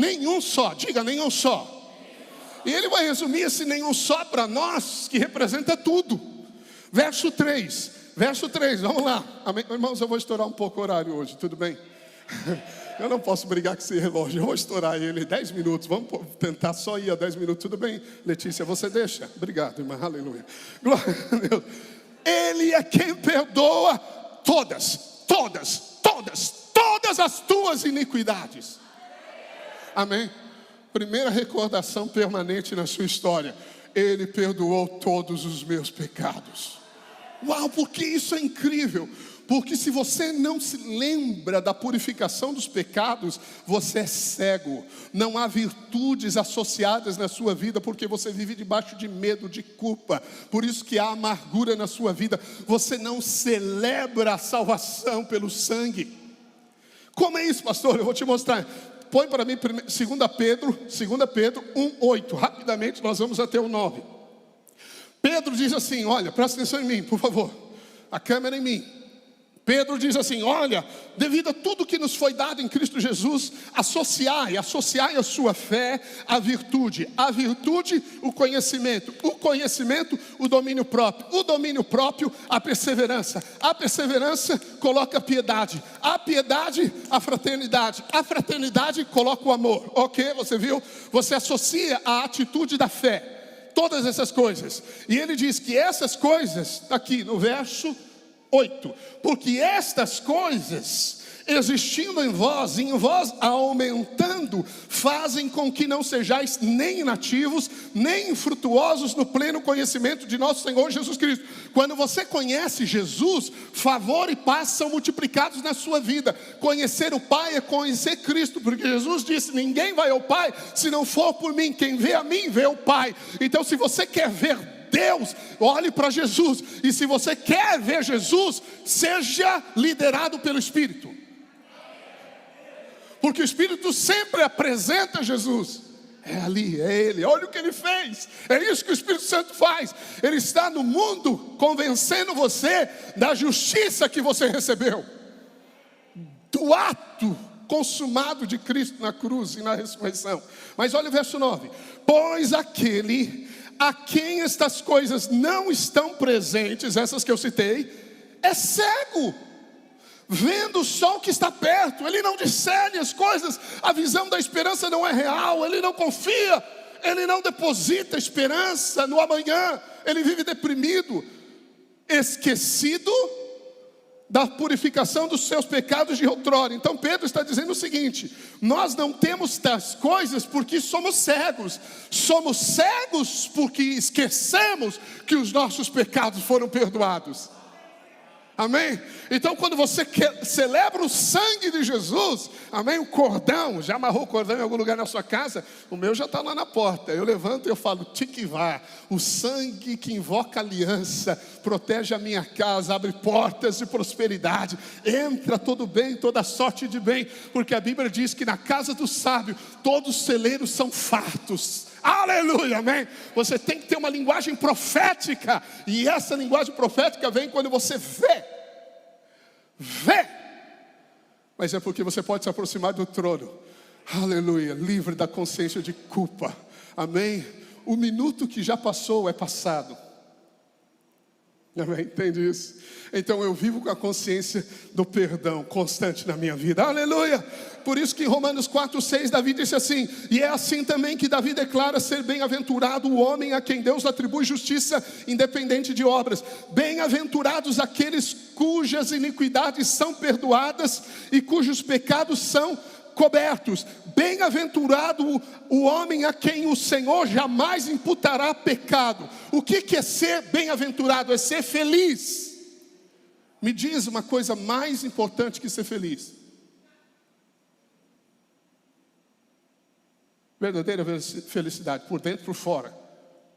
diga nenhum só. E ele vai resumir esse nenhum só para nós, que representa tudo. Verso 3, vamos lá. Amém? Irmãos, eu vou estourar um pouco o horário hoje, tudo bem? Eu não posso brigar com esse relógio, eu vou estourar ele 10 minutos. Vamos tentar só ir a 10 minutos, tudo bem? Letícia, você deixa? Obrigado, irmã, aleluia. Glória a Deus. Ele é quem perdoa todas todas as tuas iniquidades. Amém? Primeira recordação permanente na sua história: Ele perdoou todos os meus pecados. Uau, porque isso é incrível. Porque se você não se lembra da purificação dos pecados, você é cego. Não há virtudes associadas na sua vida, porque você vive debaixo de medo, de culpa. Por isso que há amargura na sua vida. Você não celebra a salvação pelo sangue. Como é isso, pastor? Eu vou te mostrar. Põe para mim 2 Pedro 1:8. Rapidamente nós vamos até o 9. Pedro diz assim, olha, presta atenção em mim, por favor. A câmera em mim. Pedro diz assim, olha, devido a tudo que nos foi dado em Cristo Jesus, associai a sua fé à virtude, o conhecimento, o domínio próprio, a perseverança, coloca a piedade, a fraternidade coloca o amor, ok? Você viu? Você associa a atitude da fé, todas essas coisas, e ele diz que essas coisas, está aqui no verso 8, porque estas coisas, existindo em vós aumentando, fazem com que não sejais nem inativos, nem infrutuosos no pleno conhecimento de nosso Senhor Jesus Cristo. Quando você conhece Jesus, favor e paz são multiplicados na sua vida. Conhecer o Pai é conhecer Cristo, porque Jesus disse, ninguém vai ao Pai se não for por mim, quem vê a mim vê o Pai. Então se você quer ver Deus, olhe para Jesus. E se você quer ver Jesus, seja liderado pelo Espírito, porque o Espírito sempre apresenta Jesus. É ali, é Ele, olha o que Ele fez. É isso que o Espírito Santo faz. Ele está no mundo convencendo você da justiça que você recebeu, do ato consumado de Cristo na cruz e na ressurreição. Mas olha o verso 9: pois aquele a quem estas coisas não estão presentes, essas que eu citei, é cego, vendo só o que está perto. Ele não discerne as coisas, a visão da esperança não é real, ele não confia, ele não deposita esperança no amanhã, ele vive deprimido, esquecido da purificação dos seus pecados de outrora. Então Pedro está dizendo o seguinte: nós não temos tais coisas porque somos cegos porque esquecemos que os nossos pecados foram perdoados. Amém? Então quando você celebra o sangue de Jesus, amém? O cordão, já amarrou o cordão em algum lugar na sua casa? O meu já está lá na porta. Eu levanto e eu falo, tikvá, o sangue que invoca aliança, protege a minha casa, abre portas de prosperidade, entra todo bem, toda sorte de bem, porque a Bíblia diz que na casa do sábio, todos os celeiros são fartos. Aleluia, amém? Você tem que ter uma linguagem profética, e essa linguagem profética vem quando você vê, mas é porque você pode se aproximar do trono, aleluia, livre da consciência de culpa, amém? O minuto que já passou é passado, amém? Entende isso? Então eu vivo com a consciência do perdão constante na minha vida, aleluia. Por isso que em Romanos 4:6 Davi disse assim: e é assim também que Davi declara ser bem-aventurado o homem a quem Deus atribui justiça independente de obras. Bem-aventurados aqueles cujas iniquidades são perdoadas e cujos pecados são cobertos. Bem-aventurado o homem a quem o Senhor jamais imputará pecado. O que é ser bem-aventurado? É ser feliz. Me diz uma coisa mais importante que ser feliz. Verdadeira felicidade, por dentro e por fora.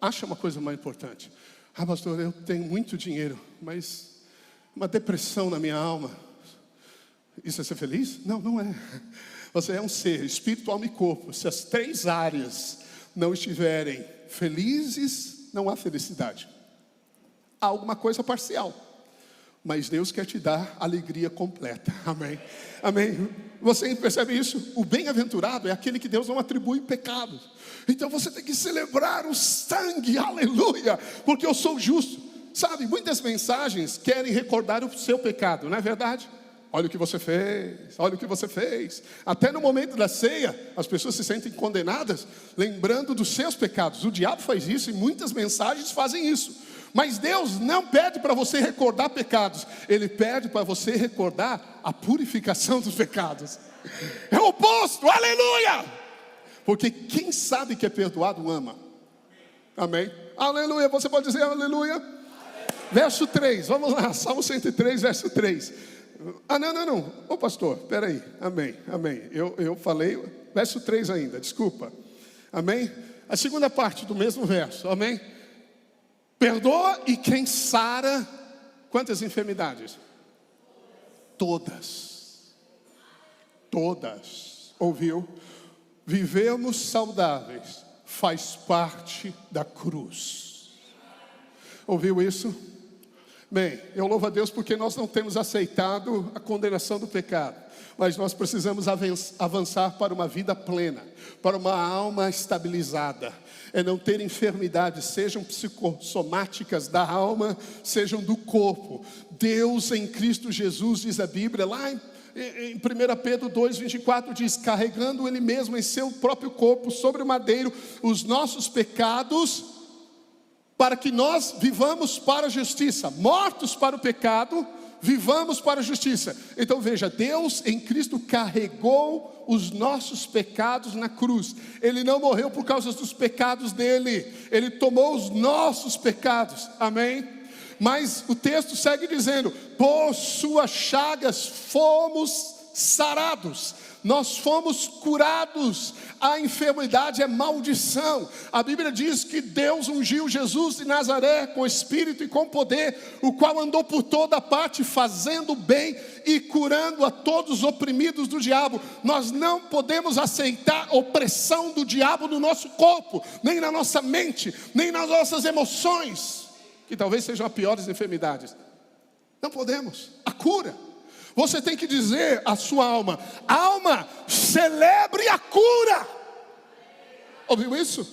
Acha uma coisa mais importante. Ah, pastor, eu tenho muito dinheiro, mas uma depressão na minha alma. Isso é ser feliz? Não, não é. Você é um ser, espírito, alma e corpo. Se as três áreas não estiverem felizes, não há felicidade. Há alguma coisa parcial. Mas Deus quer te dar alegria completa, amém? Amém? Você percebe isso? O bem-aventurado é aquele que Deus não atribui pecados. Então você tem que celebrar o sangue, aleluia, porque eu sou justo. Sabe, muitas mensagens querem recordar o seu pecado, não é verdade? Olha o que você fez, olha o que você fez. Até no momento da ceia, as pessoas se sentem condenadas, lembrando dos seus pecados. O diabo faz isso e muitas mensagens fazem isso. Mas Deus não pede para você recordar pecados, Ele pede para você recordar a purificação dos pecados. É o oposto, aleluia! Porque quem sabe que é perdoado ama. Amém? Aleluia, você pode dizer aleluia? Verso 3, vamos lá, Salmo 103, verso 3. Não, ô pastor, peraí, amém. Eu falei, verso 3 ainda, desculpa. Amém? A segunda parte do mesmo verso, amém? Perdoa e quem sara, quantas enfermidades? Todas, ouviu? Vivemos saudáveis, faz parte da cruz. Ouviu isso? Bem, eu louvo a Deus porque nós não temos aceitado a condenação do pecado, mas nós precisamos avançar para uma vida plena, para uma alma estabilizada. É não ter enfermidades, sejam psicossomáticas da alma, sejam do corpo. Deus em Cristo Jesus, diz a Bíblia, lá em 1 Pedro 2,24 diz, carregando Ele mesmo em seu próprio corpo sobre o madeiro os nossos pecados, para que nós vivamos para a justiça, mortos para o pecado, vivamos para a justiça. Então veja, Deus em Cristo carregou os nossos pecados na cruz. Ele não morreu por causa dos pecados dele, Ele tomou os nossos pecados, amém? Mas o texto segue dizendo, por suas chagas fomos sarados. Nós fomos curados. A enfermidade é maldição. A Bíblia diz que Deus ungiu Jesus de Nazaré com espírito e com poder, o qual andou por toda parte fazendo bem e curando a todos os oprimidos do diabo. Nós não podemos aceitar opressão do diabo no nosso corpo, nem na nossa mente, nem nas nossas emoções, que talvez sejam as piores enfermidades. Não podemos. A cura. Você tem que dizer à sua alma, alma, celebre a cura. Ouviu isso?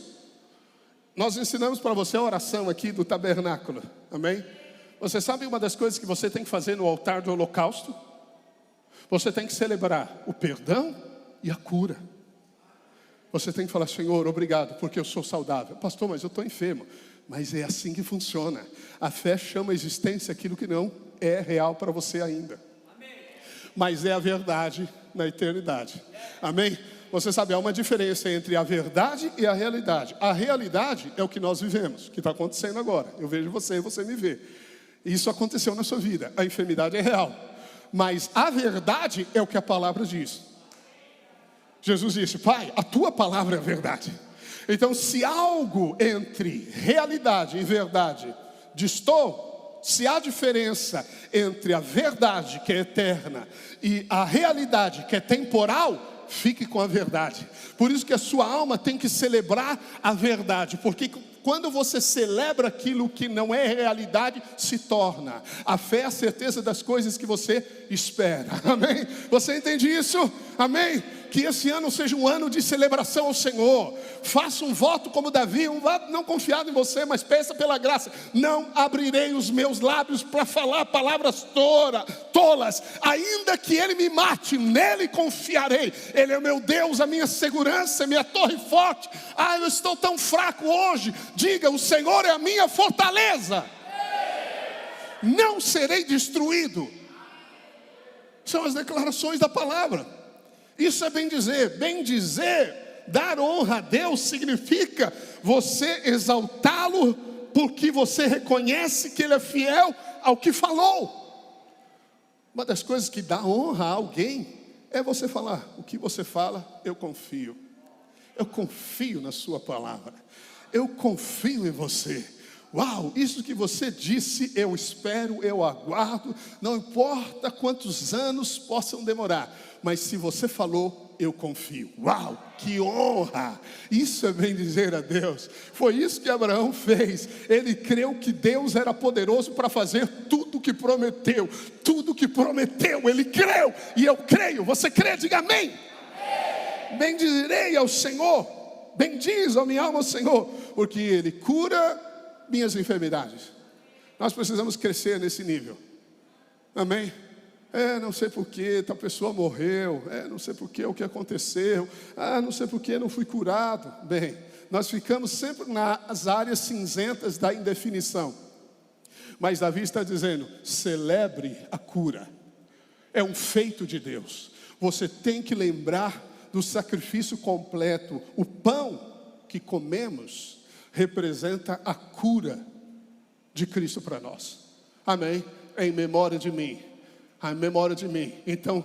Nós ensinamos para você a oração aqui do tabernáculo, amém? Você sabe uma das coisas que você tem que fazer no altar do holocausto? Você tem que celebrar o perdão e a cura. Você tem que falar, Senhor, obrigado, porque eu sou saudável. Pastor, mas eu estou enfermo. Mas é assim que funciona. A fé chama a existência aquilo que não é real para você ainda. Mas é a verdade na eternidade, amém? Você sabe, há uma diferença entre a verdade e a realidade. A realidade é o que nós vivemos, que está acontecendo agora. Eu vejo você e você me vê. Isso aconteceu na sua vida, a enfermidade é real. Mas a verdade é o que a palavra diz. Jesus disse, Pai, a tua palavra é a verdade. Então se algo entre realidade e verdade distou, se há diferença entre a verdade que é eterna e a realidade que é temporal, fique com a verdade. Por isso que a sua alma tem que celebrar a verdade, porque quando você celebra aquilo que não é realidade, se torna. A fé é a certeza das coisas que você espera, amém? Você entende isso? Amém? Que esse ano seja um ano de celebração ao Senhor. Faça um voto como Davi, um voto não confiado em você, mas peça pela graça. Não abrirei os meus lábios para falar palavras tolas, ainda que ele me mate, nele confiarei. Ele é o meu Deus, a minha segurança, a minha torre forte. Eu estou tão fraco hoje. Diga, o Senhor é a minha fortaleza. Não serei destruído. São as declarações da palavra. Isso é bem dizer. Bem dizer, dar honra a Deus significa você exaltá-lo porque você reconhece que Ele é fiel ao que falou. Uma das coisas que dá honra a alguém é você falar, o que você fala, eu confio. Eu confio na sua palavra. Eu confio em você. Uau, isso que você disse, eu espero, eu aguardo. Não importa quantos anos possam demorar, mas se você falou, eu confio. Uau, que honra! Isso é bem dizer a Deus. Foi isso que Abraão fez. Ele creu que Deus era poderoso para fazer tudo que prometeu. Tudo que prometeu, ele creu. E eu creio. Você crê? Diga amém. Bendirei ao Senhor. Bendiz a minha alma ao Senhor, porque Ele cura minhas enfermidades. Nós precisamos crescer nesse nível. Amém? Não sei porque tal pessoa morreu. Não sei porque o que aconteceu. Não sei porque não fui curado. Bem, nós ficamos sempre nas áreas cinzentas da indefinição. Mas Davi está dizendo, celebre a cura. É um feito de Deus. Você tem que lembrar do sacrifício completo. O pão que comemos representa a cura de Cristo para nós. Amém? Em memória de mim. Em memória de mim. Então,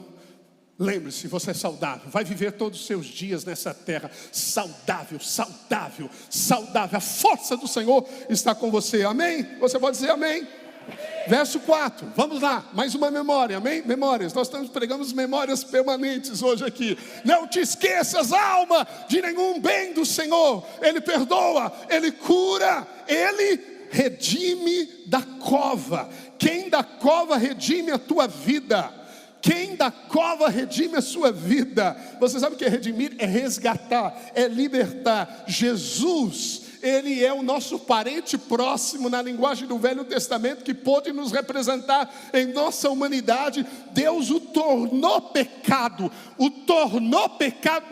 lembre-se, você é saudável. Vai viver todos os seus dias nessa terra. Saudável, saudável, saudável. A força do Senhor está com você. Amém? Você pode dizer amém? Verso 4, vamos lá, mais uma memória, amém? Memórias, nós pregamos memórias permanentes hoje aqui. Não te esqueças, alma, de nenhum bem do Senhor. Ele perdoa, Ele cura, Ele redime da cova. Quem da cova redime a tua vida? Quem da cova redime a sua vida? Você sabe o que é redimir? É resgatar, é libertar. Jesus, Ele é o nosso parente próximo na linguagem do Velho Testamento, que pôde nos representar em nossa humanidade. Deus o tornou pecado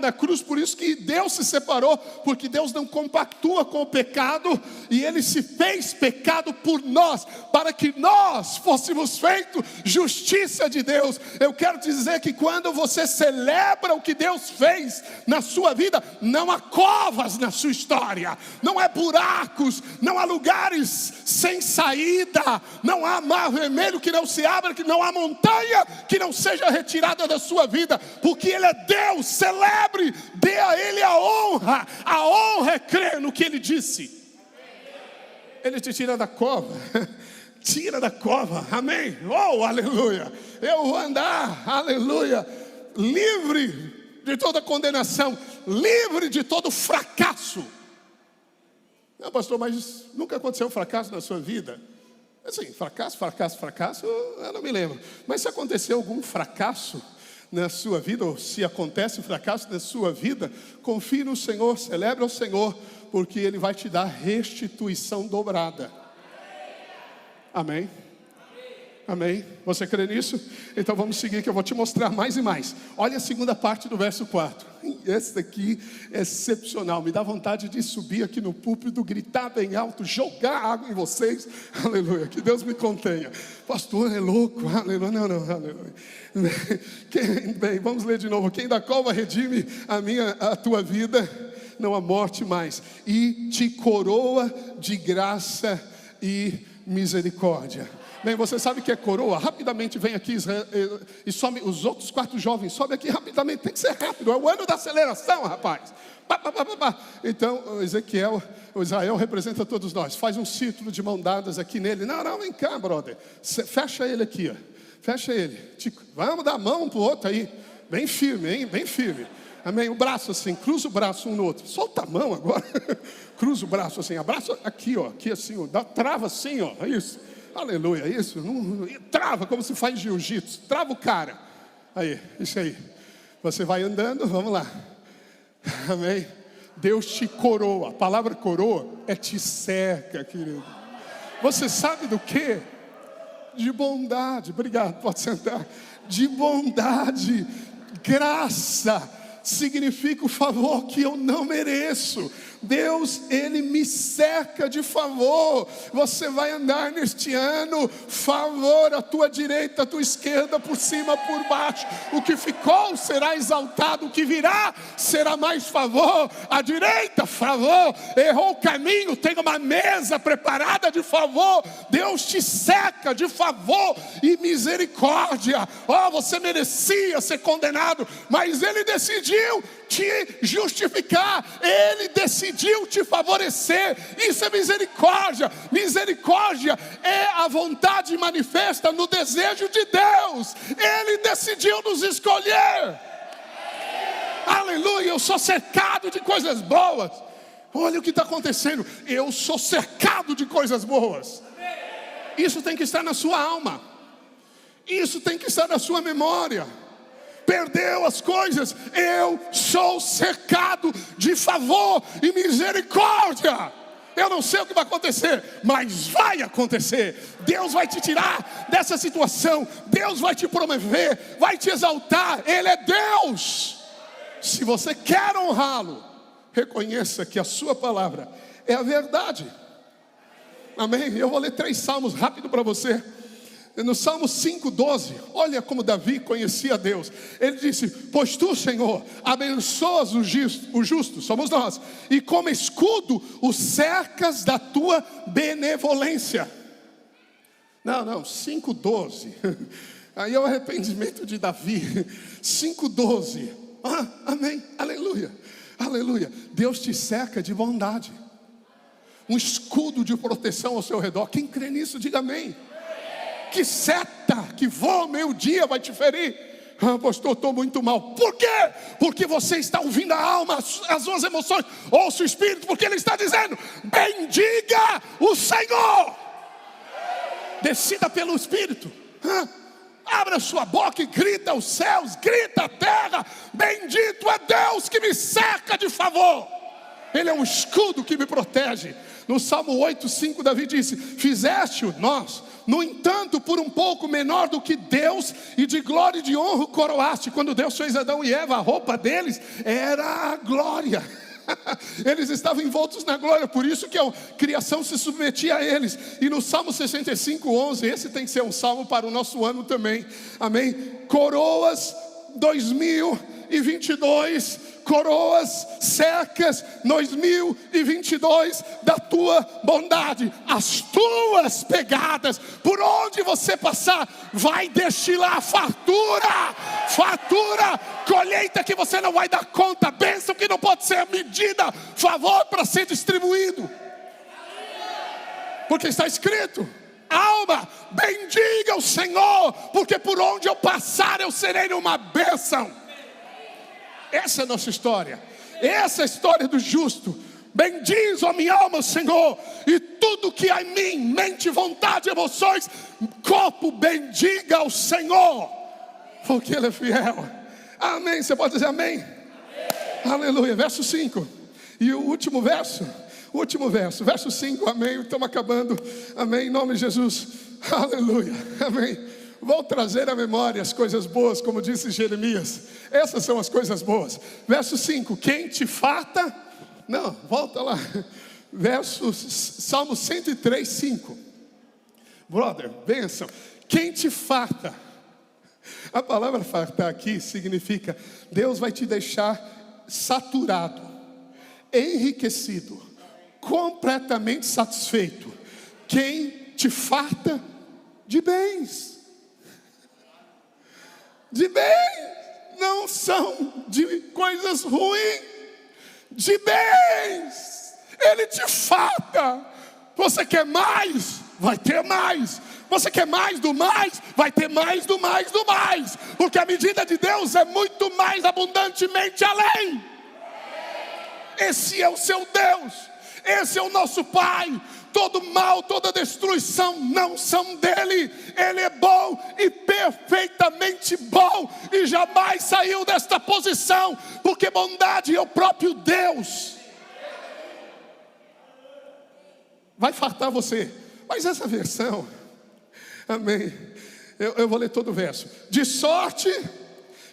na cruz. Por isso que Deus se separou, porque Deus não compactua com o pecado, e Ele se fez pecado por nós, para que nós fôssemos feitos justiça de Deus. Eu quero te dizer que quando você celebra o que Deus fez na sua vida, não há covas na sua história, não há buracos, não há lugares sem saída, não há mar vermelho que não se abra, que não há montanha que não seja retirada da sua vida, porque Ele é Deus. Celebre, dê a Ele a honra é crer no que Ele disse. Ele te tira da cova, tira da cova, amém? Oh, aleluia! Eu vou andar, aleluia, livre de toda condenação, livre de todo fracasso. Não, pastor, mas nunca aconteceu um fracasso na sua vida? Assim, fracasso, eu não me lembro. Mas se aconteceu algum fracasso na sua vida, ou se acontece fracasso na sua vida, confie no Senhor, celebre ao Senhor, porque Ele vai te dar restituição dobrada. Amém? Amém? Você crê nisso? Então vamos seguir, que eu vou te mostrar mais e mais. Olha a segunda parte do verso 4. Esse daqui é excepcional. Me dá vontade de subir aqui no púlpito, gritar bem alto, jogar água em vocês. Aleluia, que Deus me contenha. Pastor, é louco. Aleluia, não, aleluia. Bem, vamos ler de novo. Quem da cova redime a tua vida, não há morte mais, e te coroa de graça e misericórdia. Bem, você sabe o que é coroa? Rapidamente vem aqui e some os outros 4 jovens. Sobe aqui rapidamente, tem que ser rápido. É o ano da aceleração, rapaz. Então o Israel representa todos nós. Faz um círculo de mão dadas aqui nele. Não, vem cá, brother. Fecha ele aqui, ó. Fecha ele. Vamos dar a mão um pro outro aí. Bem firme, hein? Bem firme. Amém? O braço assim, cruza o braço um no outro. Solta a mão agora. Cruza o braço assim, abraça aqui, ó. Aqui assim, ó. Trava assim, ó. É isso. Aleluia, isso. Trava como se faz jiu-jitsu. Trava o cara. Aí, isso aí. Você vai andando, vamos lá. Amém? Deus te coroa. A palavra coroa é te cerca, querido. Você sabe do quê? De bondade. Obrigado, pode sentar. De bondade. Graça significa o favor que eu não mereço. Deus, Ele me cerca de favor. Você vai andar neste ano, favor à tua direita, à tua esquerda, por cima, por baixo. O que ficou será exaltado, o que virá será mais favor. À direita, favor. Errou o caminho, tem uma mesa preparada de favor. Deus te cerca de favor e misericórdia. Oh, você merecia ser condenado, mas Ele decidiu te justificar, Ele decidiu te favorecer. Isso é misericórdia. Misericórdia é a vontade manifesta no desejo de Deus. Ele decidiu nos escolher. Aleluia, eu sou cercado de coisas boas. Olha o que está acontecendo. Eu sou cercado de coisas boas. Isso tem que estar na sua alma. Isso tem que estar na sua memória. Perdeu as coisas, eu sou cercado de favor e misericórdia. Eu não sei o que vai acontecer, mas vai acontecer. Deus vai te tirar dessa situação. Deus vai te promover, vai te exaltar. Ele é Deus. Se você quer honrá-lo, reconheça que a sua palavra é a verdade. Amém? Eu vou ler 3 salmos rápido para você. No Salmo 5:12, olha como Davi conhecia Deus. Ele disse: pois tu, Senhor, abençoas o justo, somos nós, e como escudo o cercas da tua benevolência. Não, 5:12. Aí é o arrependimento de Davi. 5:12. Amém, aleluia, aleluia. Deus te cerca de bondade, um escudo de proteção ao seu redor. Quem crê nisso, diga amém. Que seta que voa ao meio-dia vai te ferir. Pastor, estou muito mal. Por quê? Porque você está ouvindo a alma, as suas emoções. Ouça o Espírito, porque Ele está dizendo: bendiga o Senhor. Decida pelo Espírito. Abra sua boca e grita aos céus, grita à terra: bendito é Deus que me cerca de favor. Ele é um escudo que me protege. No Salmo 8:5, Davi disse: fizeste-o nós, no entanto, por um pouco menor do que Deus, e de glória e de honra o coroaste. Quando Deus fez Adão e Eva, a roupa deles era a glória. Eles estavam envoltos na glória, por isso que a criação se submetia a eles. E no Salmo 65:11, esse tem que ser um salmo para o nosso ano também, amém? Coroas 2022, coroas secas 2022 da tua bondade. As tuas pegadas, por onde você passar, vai destilar fartura, fartura, colheita que você não vai dar conta, bênção que não pode ser medida, favor para ser distribuído, porque está escrito: alma, bendiga o Senhor, porque por onde eu passar eu serei uma bênção. Essa é a nossa história. Essa é a história do justo. Bendiz, ó minha alma, o Senhor, e tudo que há em mim, mente, vontade, emoções, corpo, bendiga ao Senhor, porque Ele é fiel. Amém, você pode dizer amém? Aleluia, verso 5. E o último verso, verso 5, amém, estamos acabando, amém, em nome de Jesus, aleluia, amém. Vou trazer à memória as coisas boas, como disse Jeremias. Essas são as coisas boas. Verso 5, quem te farta, não, volta lá, Salmo 103:5, brother, bênção, quem te farta. A palavra fartar aqui significa: Deus vai te deixar saturado, enriquecido, completamente satisfeito. Quem te farta de bens. De bens, não são de coisas ruins, de bens. Ele te farta. Você quer mais? Vai ter mais. Você quer mais do mais? Vai ter mais do mais do mais, porque a medida de Deus é muito mais abundantemente além. Esse é o seu Deus, esse é o nosso Pai. Todo mal, toda destruição não são dele. Ele é bom e perfeitamente bom, e jamais saiu desta posição, porque bondade é o próprio Deus. Vai fartar você. Mas essa versão, amém, eu vou ler todo o verso. De sorte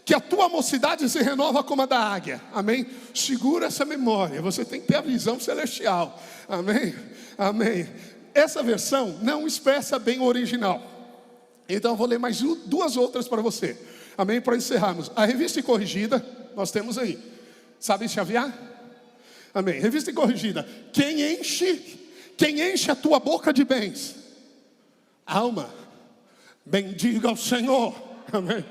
que a tua mocidade se renova como a da águia. Amém? Segura essa memória, você tem que ter a visão celestial. Amém? Amém. Essa versão não expressa bem o original. Então eu vou ler mais 2 outras para você. Amém? Para encerrarmos. A Revista e Corrigida, nós temos aí. Sabe chavear? Amém. Revista e Corrigida. Quem enche a tua boca de bens? Alma, bendiga ao Senhor. Amém.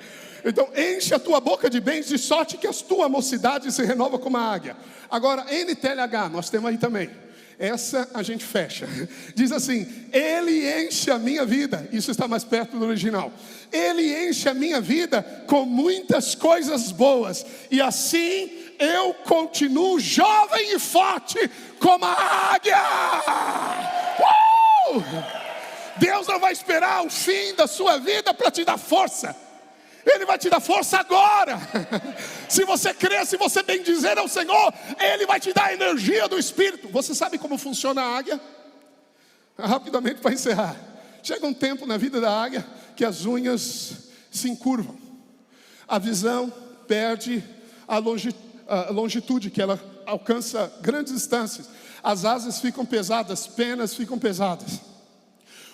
Então enche a tua boca de bens, de sorte que a tua mocidade se renova como a águia. Agora NTLH, nós temos aí também. Essa a gente fecha. Diz assim: Ele enche a minha vida. Isso está mais perto do original. Ele enche a minha vida com muitas coisas boas, e assim eu continuo jovem e forte como a águia. Deus não vai esperar o fim da sua vida para te dar força. Ele vai te dar força agora. Se você crer, se você bendizer ao Senhor, Ele vai te dar a energia do Espírito. Você sabe como funciona a águia? Rapidamente para encerrar. Chega um tempo na vida da águia que as unhas se encurvam. A visão perde a longitude que ela alcança grandes distâncias, as asas ficam pesadas, penas ficam pesadas.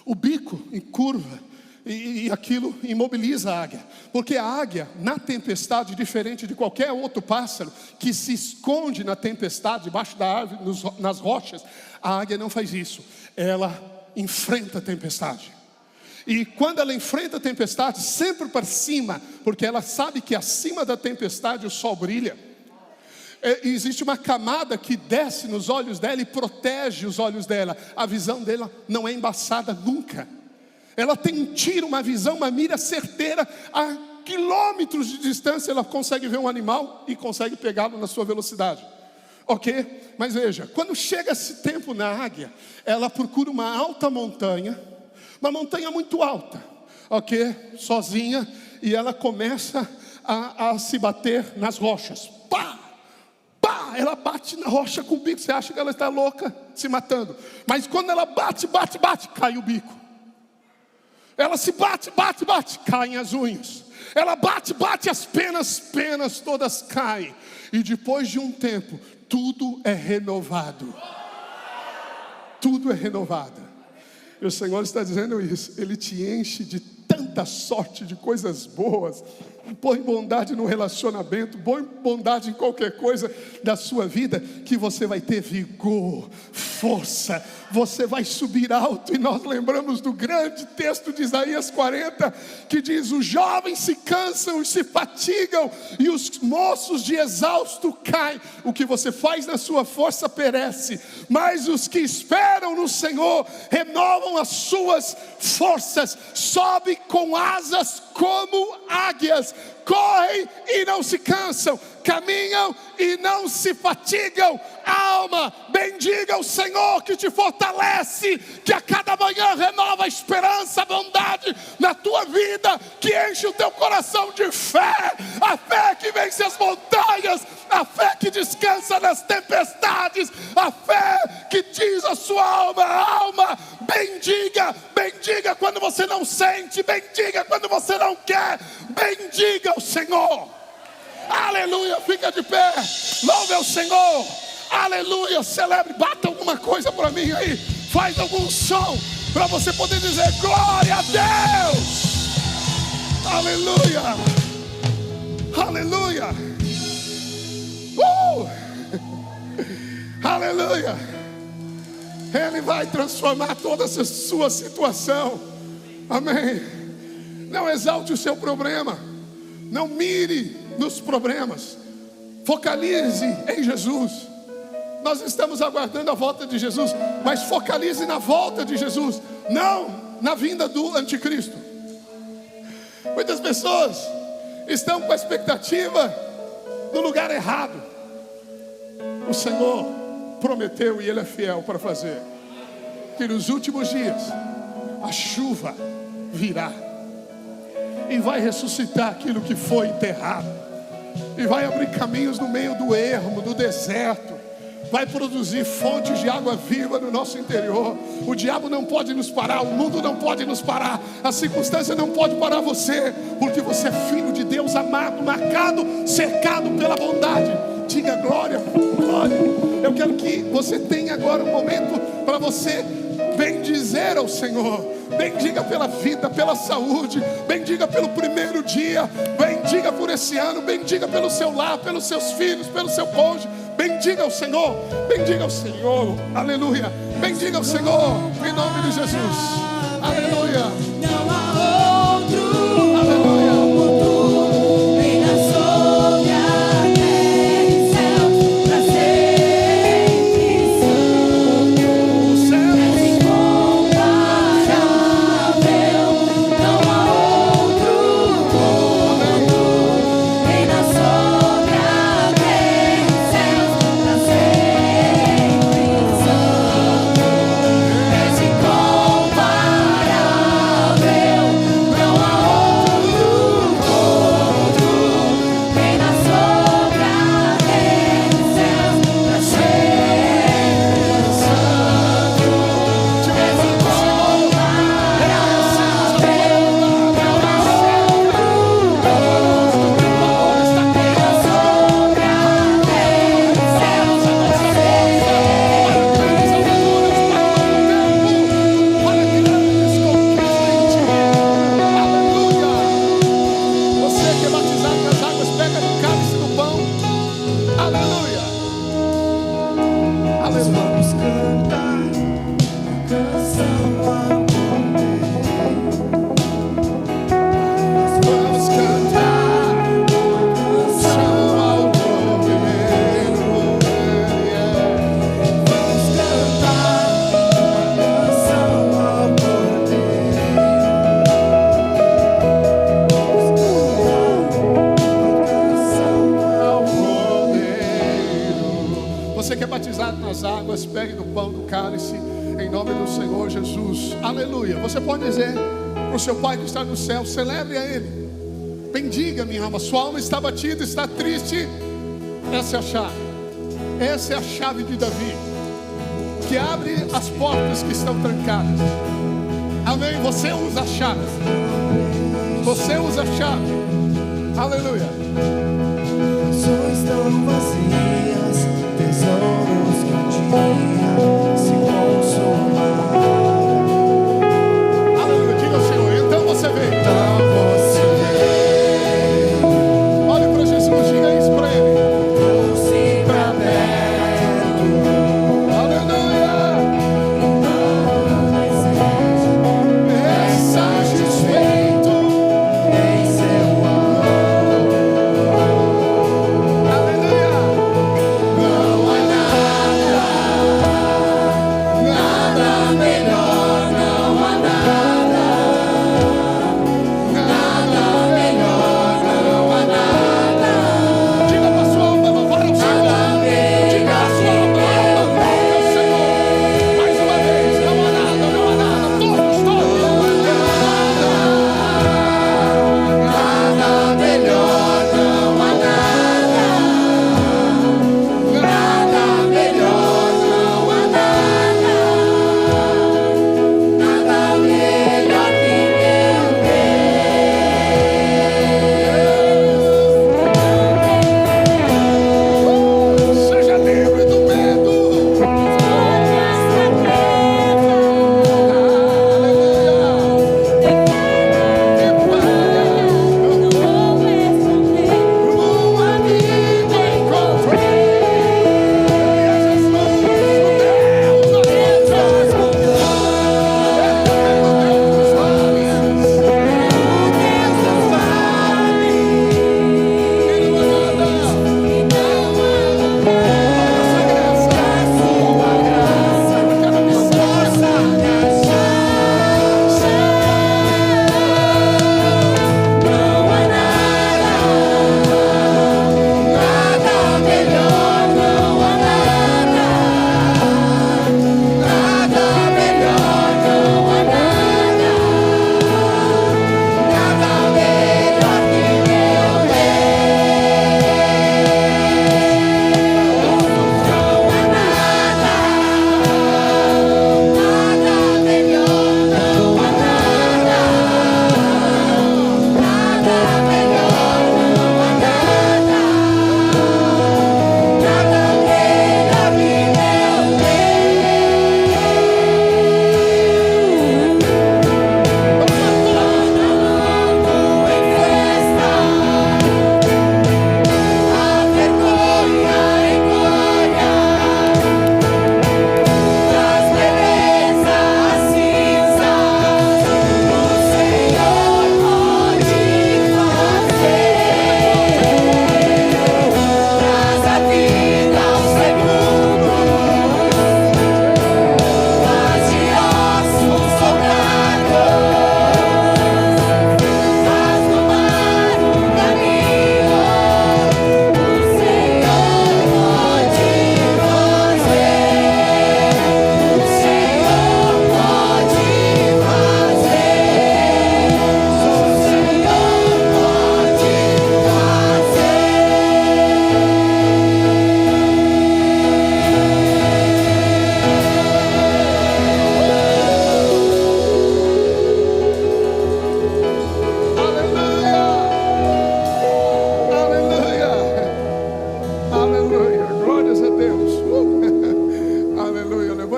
O bico em curva, e aquilo imobiliza a águia. Porque a águia, na tempestade, diferente de qualquer outro pássaro que se esconde na tempestade, debaixo da árvore, nas rochas, a águia não faz isso. Ela enfrenta a tempestade. E quando ela enfrenta a tempestade, sempre para cima, porque ela sabe que acima da tempestade o sol brilha. Existe uma camada que desce nos olhos dela e protege os olhos dela. A visão dela não é embaçada nunca. Ela tem um tiro, uma visão, uma mira certeira. A quilômetros de distância ela consegue ver um animal e consegue pegá-lo na sua velocidade. Ok? Mas veja, quando chega esse tempo na águia, ela procura uma alta montanha, uma montanha muito alta, ok? Sozinha, e ela começa a se bater nas rochas. Pá! Pá! Ela bate na rocha com o bico. Você acha que ela está louca, se matando. Mas quando ela bate, cai o bico. Ela se bate, caem as unhas. Ela bate, as penas todas caem. E depois de um tempo, tudo é renovado. Tudo é renovado. E o Senhor está dizendo isso. Ele te enche de tanta sorte, de coisas boas. Põe bondade no relacionamento, põe bondade em qualquer coisa da sua vida, que você vai ter vigor, força, você vai subir alto. E nós lembramos do grande texto de Isaías 40, que diz: os jovens se cansam e se fatigam, e os moços de exausto caem. O que você faz na sua força perece, mas os que esperam no Senhor renovam as suas forças, sobe com asas como águias, correm e não se cansam, caminham e não se fatigam. Alma, bendiga o Senhor que te fortalece, que a cada manhã renova a esperança, a bondade na tua vida, que enche o teu coração de fé, a fé que vence as montanhas, a fé que descansa nas tempestades, a fé que diz a sua alma, bendiga quando você não sente, bendiga quando você não quer, bendiga o Senhor. Aleluia, fica de pé, louve ao Senhor, aleluia, celebre, bata alguma coisa para mim aí, faz algum som, para você poder dizer glória a Deus, aleluia, aleluia, aleluia. Ele vai transformar toda essa sua situação, amém. Não exalte o seu problema, não mire nos problemas, focalize em Jesus. Nós estamos aguardando a volta de Jesus, mas focalize na volta de Jesus, não na vinda do anticristo. Muitas pessoas estão com a expectativa no lugar errado. O Senhor prometeu, e Ele é fiel para fazer, que nos últimos dias a chuva virá e vai ressuscitar aquilo que foi enterrado, e vai abrir caminhos no meio do ermo, do deserto, vai produzir fontes de água viva no nosso interior. O diabo não pode nos parar, o mundo não pode nos parar, a circunstância não pode parar você, porque você é filho de Deus amado, marcado, cercado pela bondade. Diga glória, glória. Eu quero que você tenha agora um momento para você bendizer ao Senhor. Bendiga pela vida, pela saúde, bendiga pelo primeiro dia, bendiga por esse ano, bendiga pelo seu lar, pelos seus filhos, pelo seu cônjuge. Bendiga o Senhor, aleluia, bendiga o Senhor, em nome de Jesus, aleluia. Não há outro Aleluia. mundo, nem na sobre a terra e céu, pra sempre santo, Os céus, és incomparável. Não há outro mundo, nem na sobre a terra e céu, pra sempre santo, és incomparável. cálice, em nome do Senhor Jesus. Aleluia. Você pode dizer para o seu Pai que está no céu, celebre a Ele. Bendiga, minha alma. Sua alma está batida, está triste. Essa é a chave. Essa é a chave de Davi, que abre as portas que estão trancadas. Amém? Você usa a chave. Você usa a chave. Aleluia. Canções tão vazias, tesouros que um dia se consumaram. Aleluia. Diga ao Senhor. Então você vê. Então você Olhe para Jesus. Diga isso para Ele. trouxe pra perto. Aleluia. É satisfeito em seu amor. Aleluia. Não há nada melhor, não há nada melhor, não há nada. Diga para sua alma louvar ao Senhor. Diga a sua alma louvar ao Senhor. Mais uma vez. Não há nada, não há nada. Todos. Nada melhor, não há nada. Nada melhor, não há nada. Nada melhor que meu Deus. Seja livre do medo. Um amigo encontrei.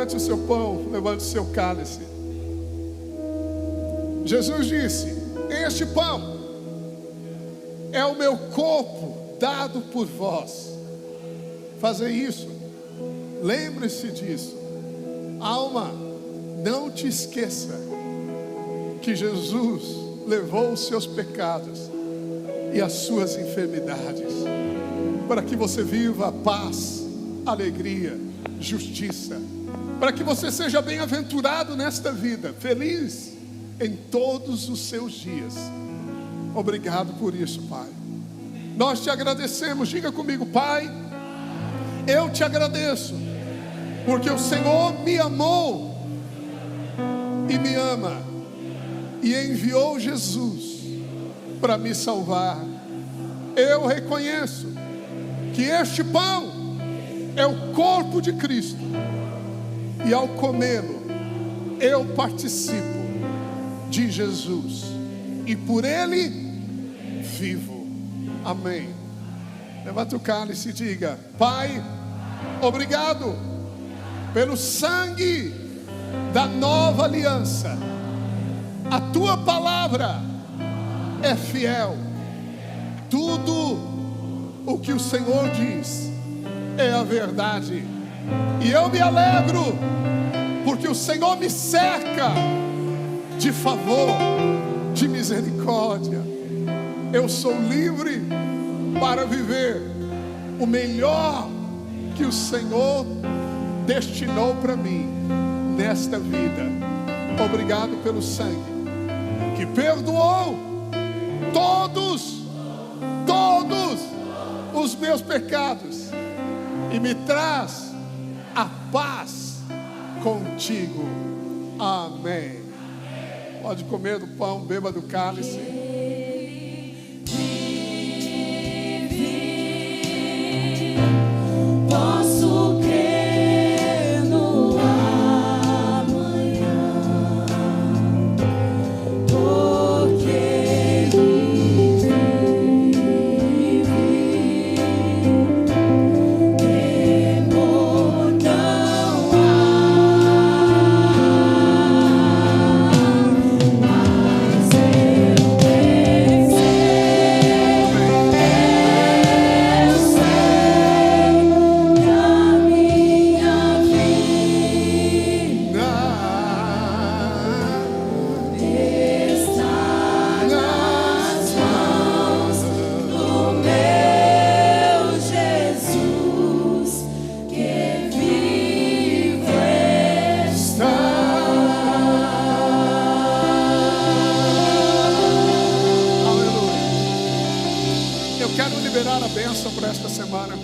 levante o seu pão, levante o seu cálice. Jesus disse: este pão é o meu corpo dado por vós. Fazer isso, lembre-se disso. Alma, não te esqueça que Jesus levou os seus pecados e as suas enfermidades, para que você viva paz, alegria, justiça, para que você seja bem-aventurado nesta vida, feliz em todos os seus dias. Obrigado por isso, Pai. Nós te agradecemos. Diga comigo: Pai, eu te agradeço porque o Senhor me amou e me ama e enviou Jesus para me salvar. Eu reconheço que este pão é o corpo de Cristo, e ao comê-lo eu participo de Jesus, e por Ele vivo. Amém. Levanta o cálice e diga: Pai, obrigado pelo sangue da nova aliança. A tua palavra é fiel. Tudo o que o Senhor diz é a verdade. E eu me alegro, porque o Senhor me cerca de favor, de misericórdia. Eu sou livre para viver o melhor que o Senhor destinou para mim nesta vida. Obrigado pelo sangue que perdoou todos os meus pecados e me traz a paz contigo. Amém. Pode comer do pão, beba do cálice. Posso crer no amanhã, porque temor não há, mas eu liberar a bênção para esta semana.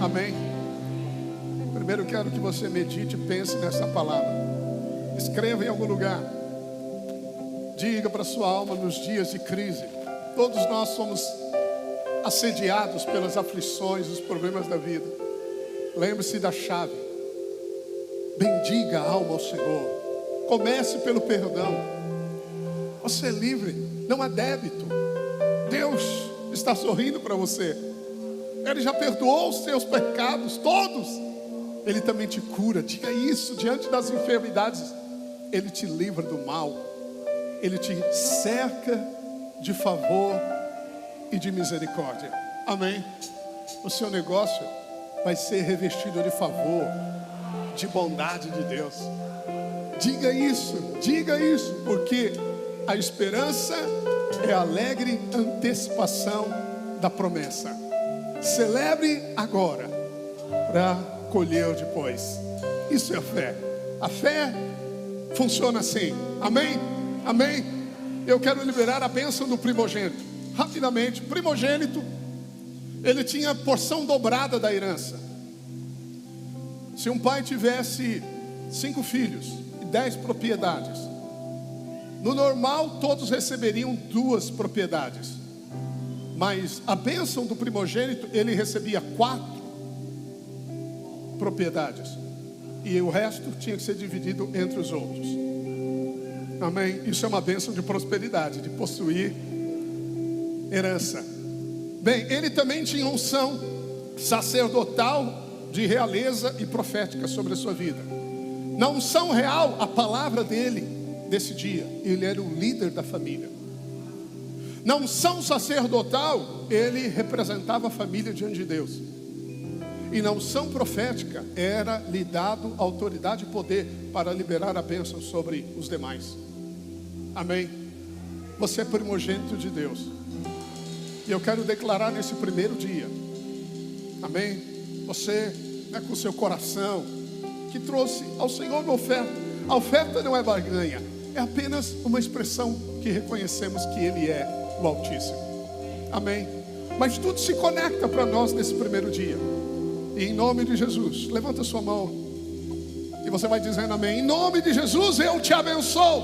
Amém. Primeiro eu quero que você medite e pense nessa palavra. Escreva em algum lugar. Diga para sua alma nos dias de crise. Todos nós somos assediados pelas aflições, os problemas da vida. Lembre-se da chave. Bendiga a alma ao Senhor. Comece pelo perdão. Você é livre, não há débito. Deus está sorrindo para você. Ele já perdoou os seus pecados, todos. Ele também te cura. Diga isso diante das enfermidades. Ele te livra do mal. Ele te cerca de favor e de misericórdia. Amém. O seu negócio vai ser revestido de favor, de bondade de Deus. Diga isso, porque a esperança é a alegre antecipação da promessa. Celebre agora para colher depois. Isso é a fé. A fé funciona assim. Amém? Amém? Eu quero liberar a bênção do primogênito. Rapidamente, primogênito, ele tinha porção dobrada da herança. Se um pai tivesse 5 filhos e 10 propriedades, no normal todos receberiam 2 propriedades. Mas a bênção do primogênito, ele recebia 4 propriedades. E o resto tinha que ser dividido entre os outros. Amém? Isso é uma bênção de prosperidade, de possuir herança. Bem, ele também tinha unção sacerdotal, de realeza e profética sobre a sua vida. Na unção real, a palavra dele decidia. Ele era o líder da família. Na unção sacerdotal, ele representava a família diante de Deus. E na unção profética, era-lhe dado autoridade e poder para liberar a bênção sobre os demais. Amém? Você é primogênito de Deus. E eu quero declarar nesse primeiro dia. Amém? Você com o seu coração, que trouxe ao Senhor uma oferta. A oferta não é barganha, é apenas uma expressão que reconhecemos que Ele é o Altíssimo. Amém? Mas tudo se conecta para nós nesse primeiro dia. E em nome de Jesus, levanta sua mão você vai dizendo amém. Em nome de Jesus eu te abençoo.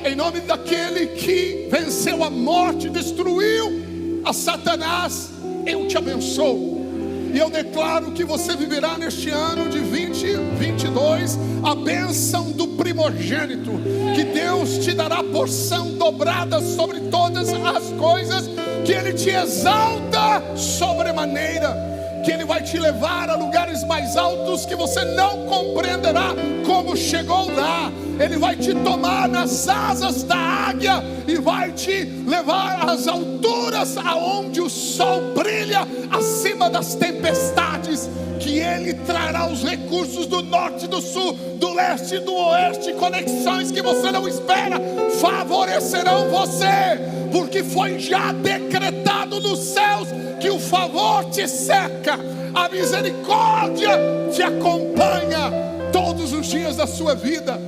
Em nome daquele que venceu a morte, destruiu a Satanás, eu te abençoo. E eu declaro que você viverá neste ano de 2022 a bênção do primogênito, que Deus te dará porção dobrada sobre todas as coisas, que Ele te exalta sobremaneira, que Ele vai te levar a lugares mais altos que você não compreenderá como chegou lá. Ele vai te tomar nas asas da águia e vai te levar às alturas aonde o sol brilha acima das tempestades, que Ele trará os recursos do norte, do sul, do leste e do oeste, conexões que você não espera, favorecerão você, porque foi já decretado nos céus que o favor te cerca, a misericórdia te acompanha todos os dias da sua vida.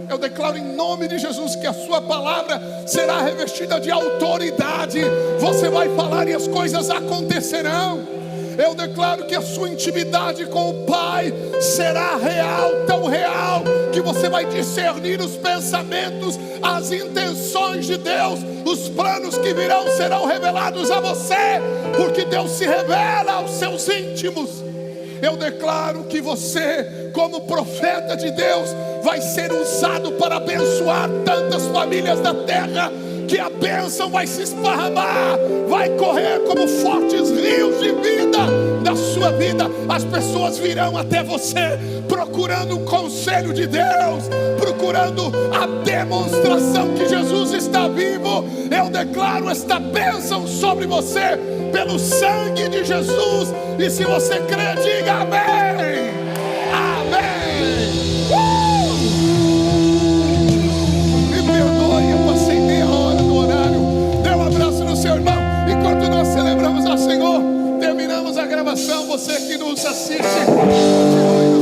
Eu declaro em nome de Jesus que a sua palavra será revestida de autoridade. Você vai falar e as coisas acontecerão. Eu declaro que a sua intimidade com o Pai será real, tão real, que você vai discernir os pensamentos, as intenções de Deus. Os planos que virão serão revelados a você, porque Deus se revela aos seus íntimos. Eu declaro que você, como profeta de Deus, vai ser usado para abençoar tantas famílias da terra, que a bênção vai se esparramar, vai correr como fortes rios de vida da sua vida. As pessoas virão até você procurando o conselho de Deus, procurando a demonstração que Jesus está vivo. Eu declaro esta bênção sobre você pelo sangue de Jesus. E se você crê, diga amém. Amém. Me perdoe, eu passei meia hora do horário. Dê um abraço no seu irmão. Enquanto nós celebramos ao Senhor, terminamos a gravação. Você que nos assiste, continue.